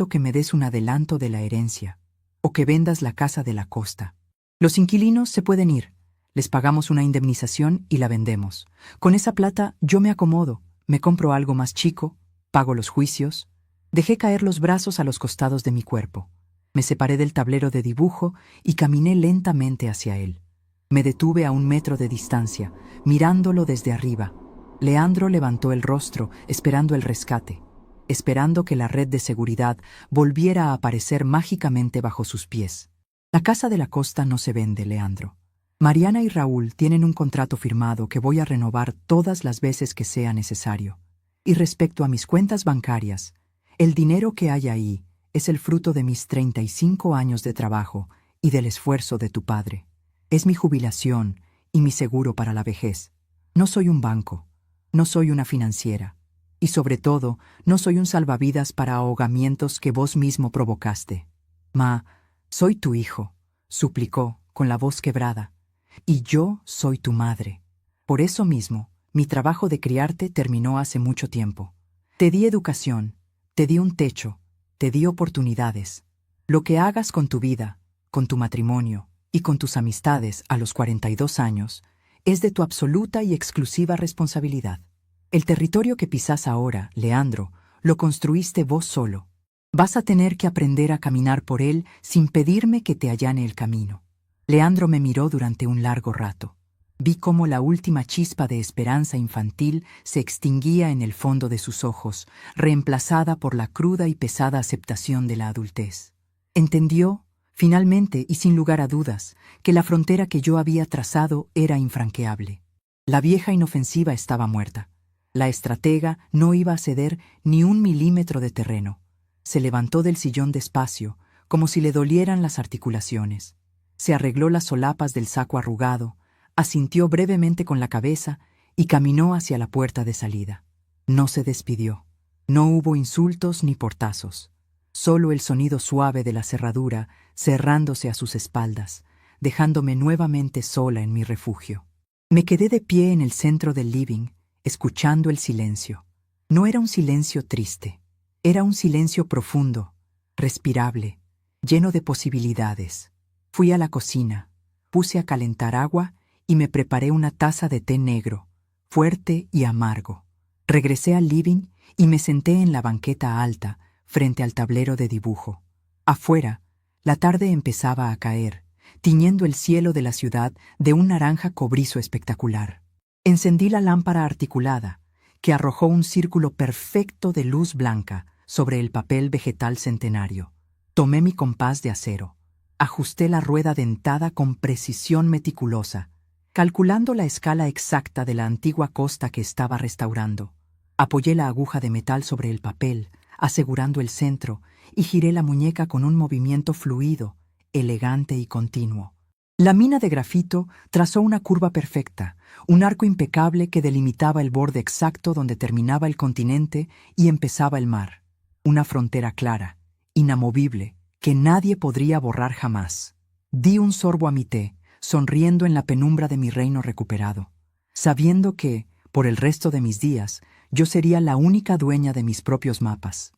que me des un adelanto de la herencia, o que vendas la casa de la costa. Los inquilinos se pueden ir. Les pagamos una indemnización y la vendemos. Con esa plata yo me acomodo, me compro algo más chico, pago los juicios. Dejé caer los brazos a los costados de mi cuerpo. Me separé del tablero de dibujo y caminé lentamente hacia él. Me detuve a 1 metro de distancia, mirándolo desde arriba. Leandro levantó el rostro, esperando el rescate, esperando que la red de seguridad volviera a aparecer mágicamente bajo sus pies. La casa de la costa no se vende, Leandro. Mariana y Raúl tienen un contrato firmado que voy a renovar todas las veces que sea necesario. Y respecto a mis cuentas bancarias, el dinero que hay ahí es el fruto de mis 35 años de trabajo y del esfuerzo de tu padre. Es mi jubilación y mi seguro para la vejez. No soy un banco, no soy una financiera, y sobre todo, no soy un salvavidas para ahogamientos que vos mismo provocaste. Ma, soy tu hijo, suplicó, con la voz quebrada, y yo soy tu madre. Por eso mismo, mi trabajo de criarte terminó hace mucho tiempo. Te di educación, te di un techo, te di oportunidades. Lo que hagas con tu vida, con tu matrimonio y con tus amistades a los 42 años, es de tu absoluta y exclusiva responsabilidad. El territorio que pisás ahora, Leandro, lo construiste vos solo. Vas a tener que aprender a caminar por él sin pedirme que te allane el camino. Leandro me miró durante un largo rato. Vi cómo la última chispa de esperanza infantil se extinguía en el fondo de sus ojos, reemplazada por la cruda y pesada aceptación de la adultez. Entendió, finalmente y sin lugar a dudas, que la frontera que yo había trazado era infranqueable. La vieja inofensiva estaba muerta. La estratega no iba a ceder ni 1 milímetro de terreno. Se levantó del sillón despacio, como si le dolieran las articulaciones. Se arregló las solapas del saco arrugado, asintió brevemente con la cabeza y caminó hacia la puerta de salida. No se despidió. No hubo insultos ni portazos. Solo el sonido suave de la cerradura cerrándose a sus espaldas, dejándome nuevamente sola en mi refugio. Me quedé de pie en el centro del living, escuchando el silencio. No era un silencio triste. Era un silencio profundo, respirable, lleno de posibilidades. Fui a la cocina, puse a calentar agua y me preparé una taza de té negro, fuerte y amargo. Regresé al living y me senté en la banqueta alta, frente al tablero de dibujo. Afuera, la tarde empezaba a caer, tiñendo el cielo de la ciudad de un naranja cobrizo espectacular. Encendí la lámpara articulada, que arrojó un círculo perfecto de luz blanca sobre el papel vegetal centenario. Tomé mi compás de acero. Ajusté la rueda dentada con precisión meticulosa, calculando la escala exacta de la antigua costa que estaba restaurando. Apoyé la aguja de metal sobre el papel, asegurando el centro, y giré la muñeca con un movimiento fluido, elegante y continuo. La mina de grafito trazó una curva perfecta, un arco impecable que delimitaba el borde exacto donde terminaba el continente y empezaba el mar. Una frontera clara, inamovible, que nadie podría borrar jamás. Di un sorbo a mi té, sonriendo en la penumbra de mi reino recuperado, sabiendo que, por el resto de mis días, yo sería la única dueña de mis propios mapas.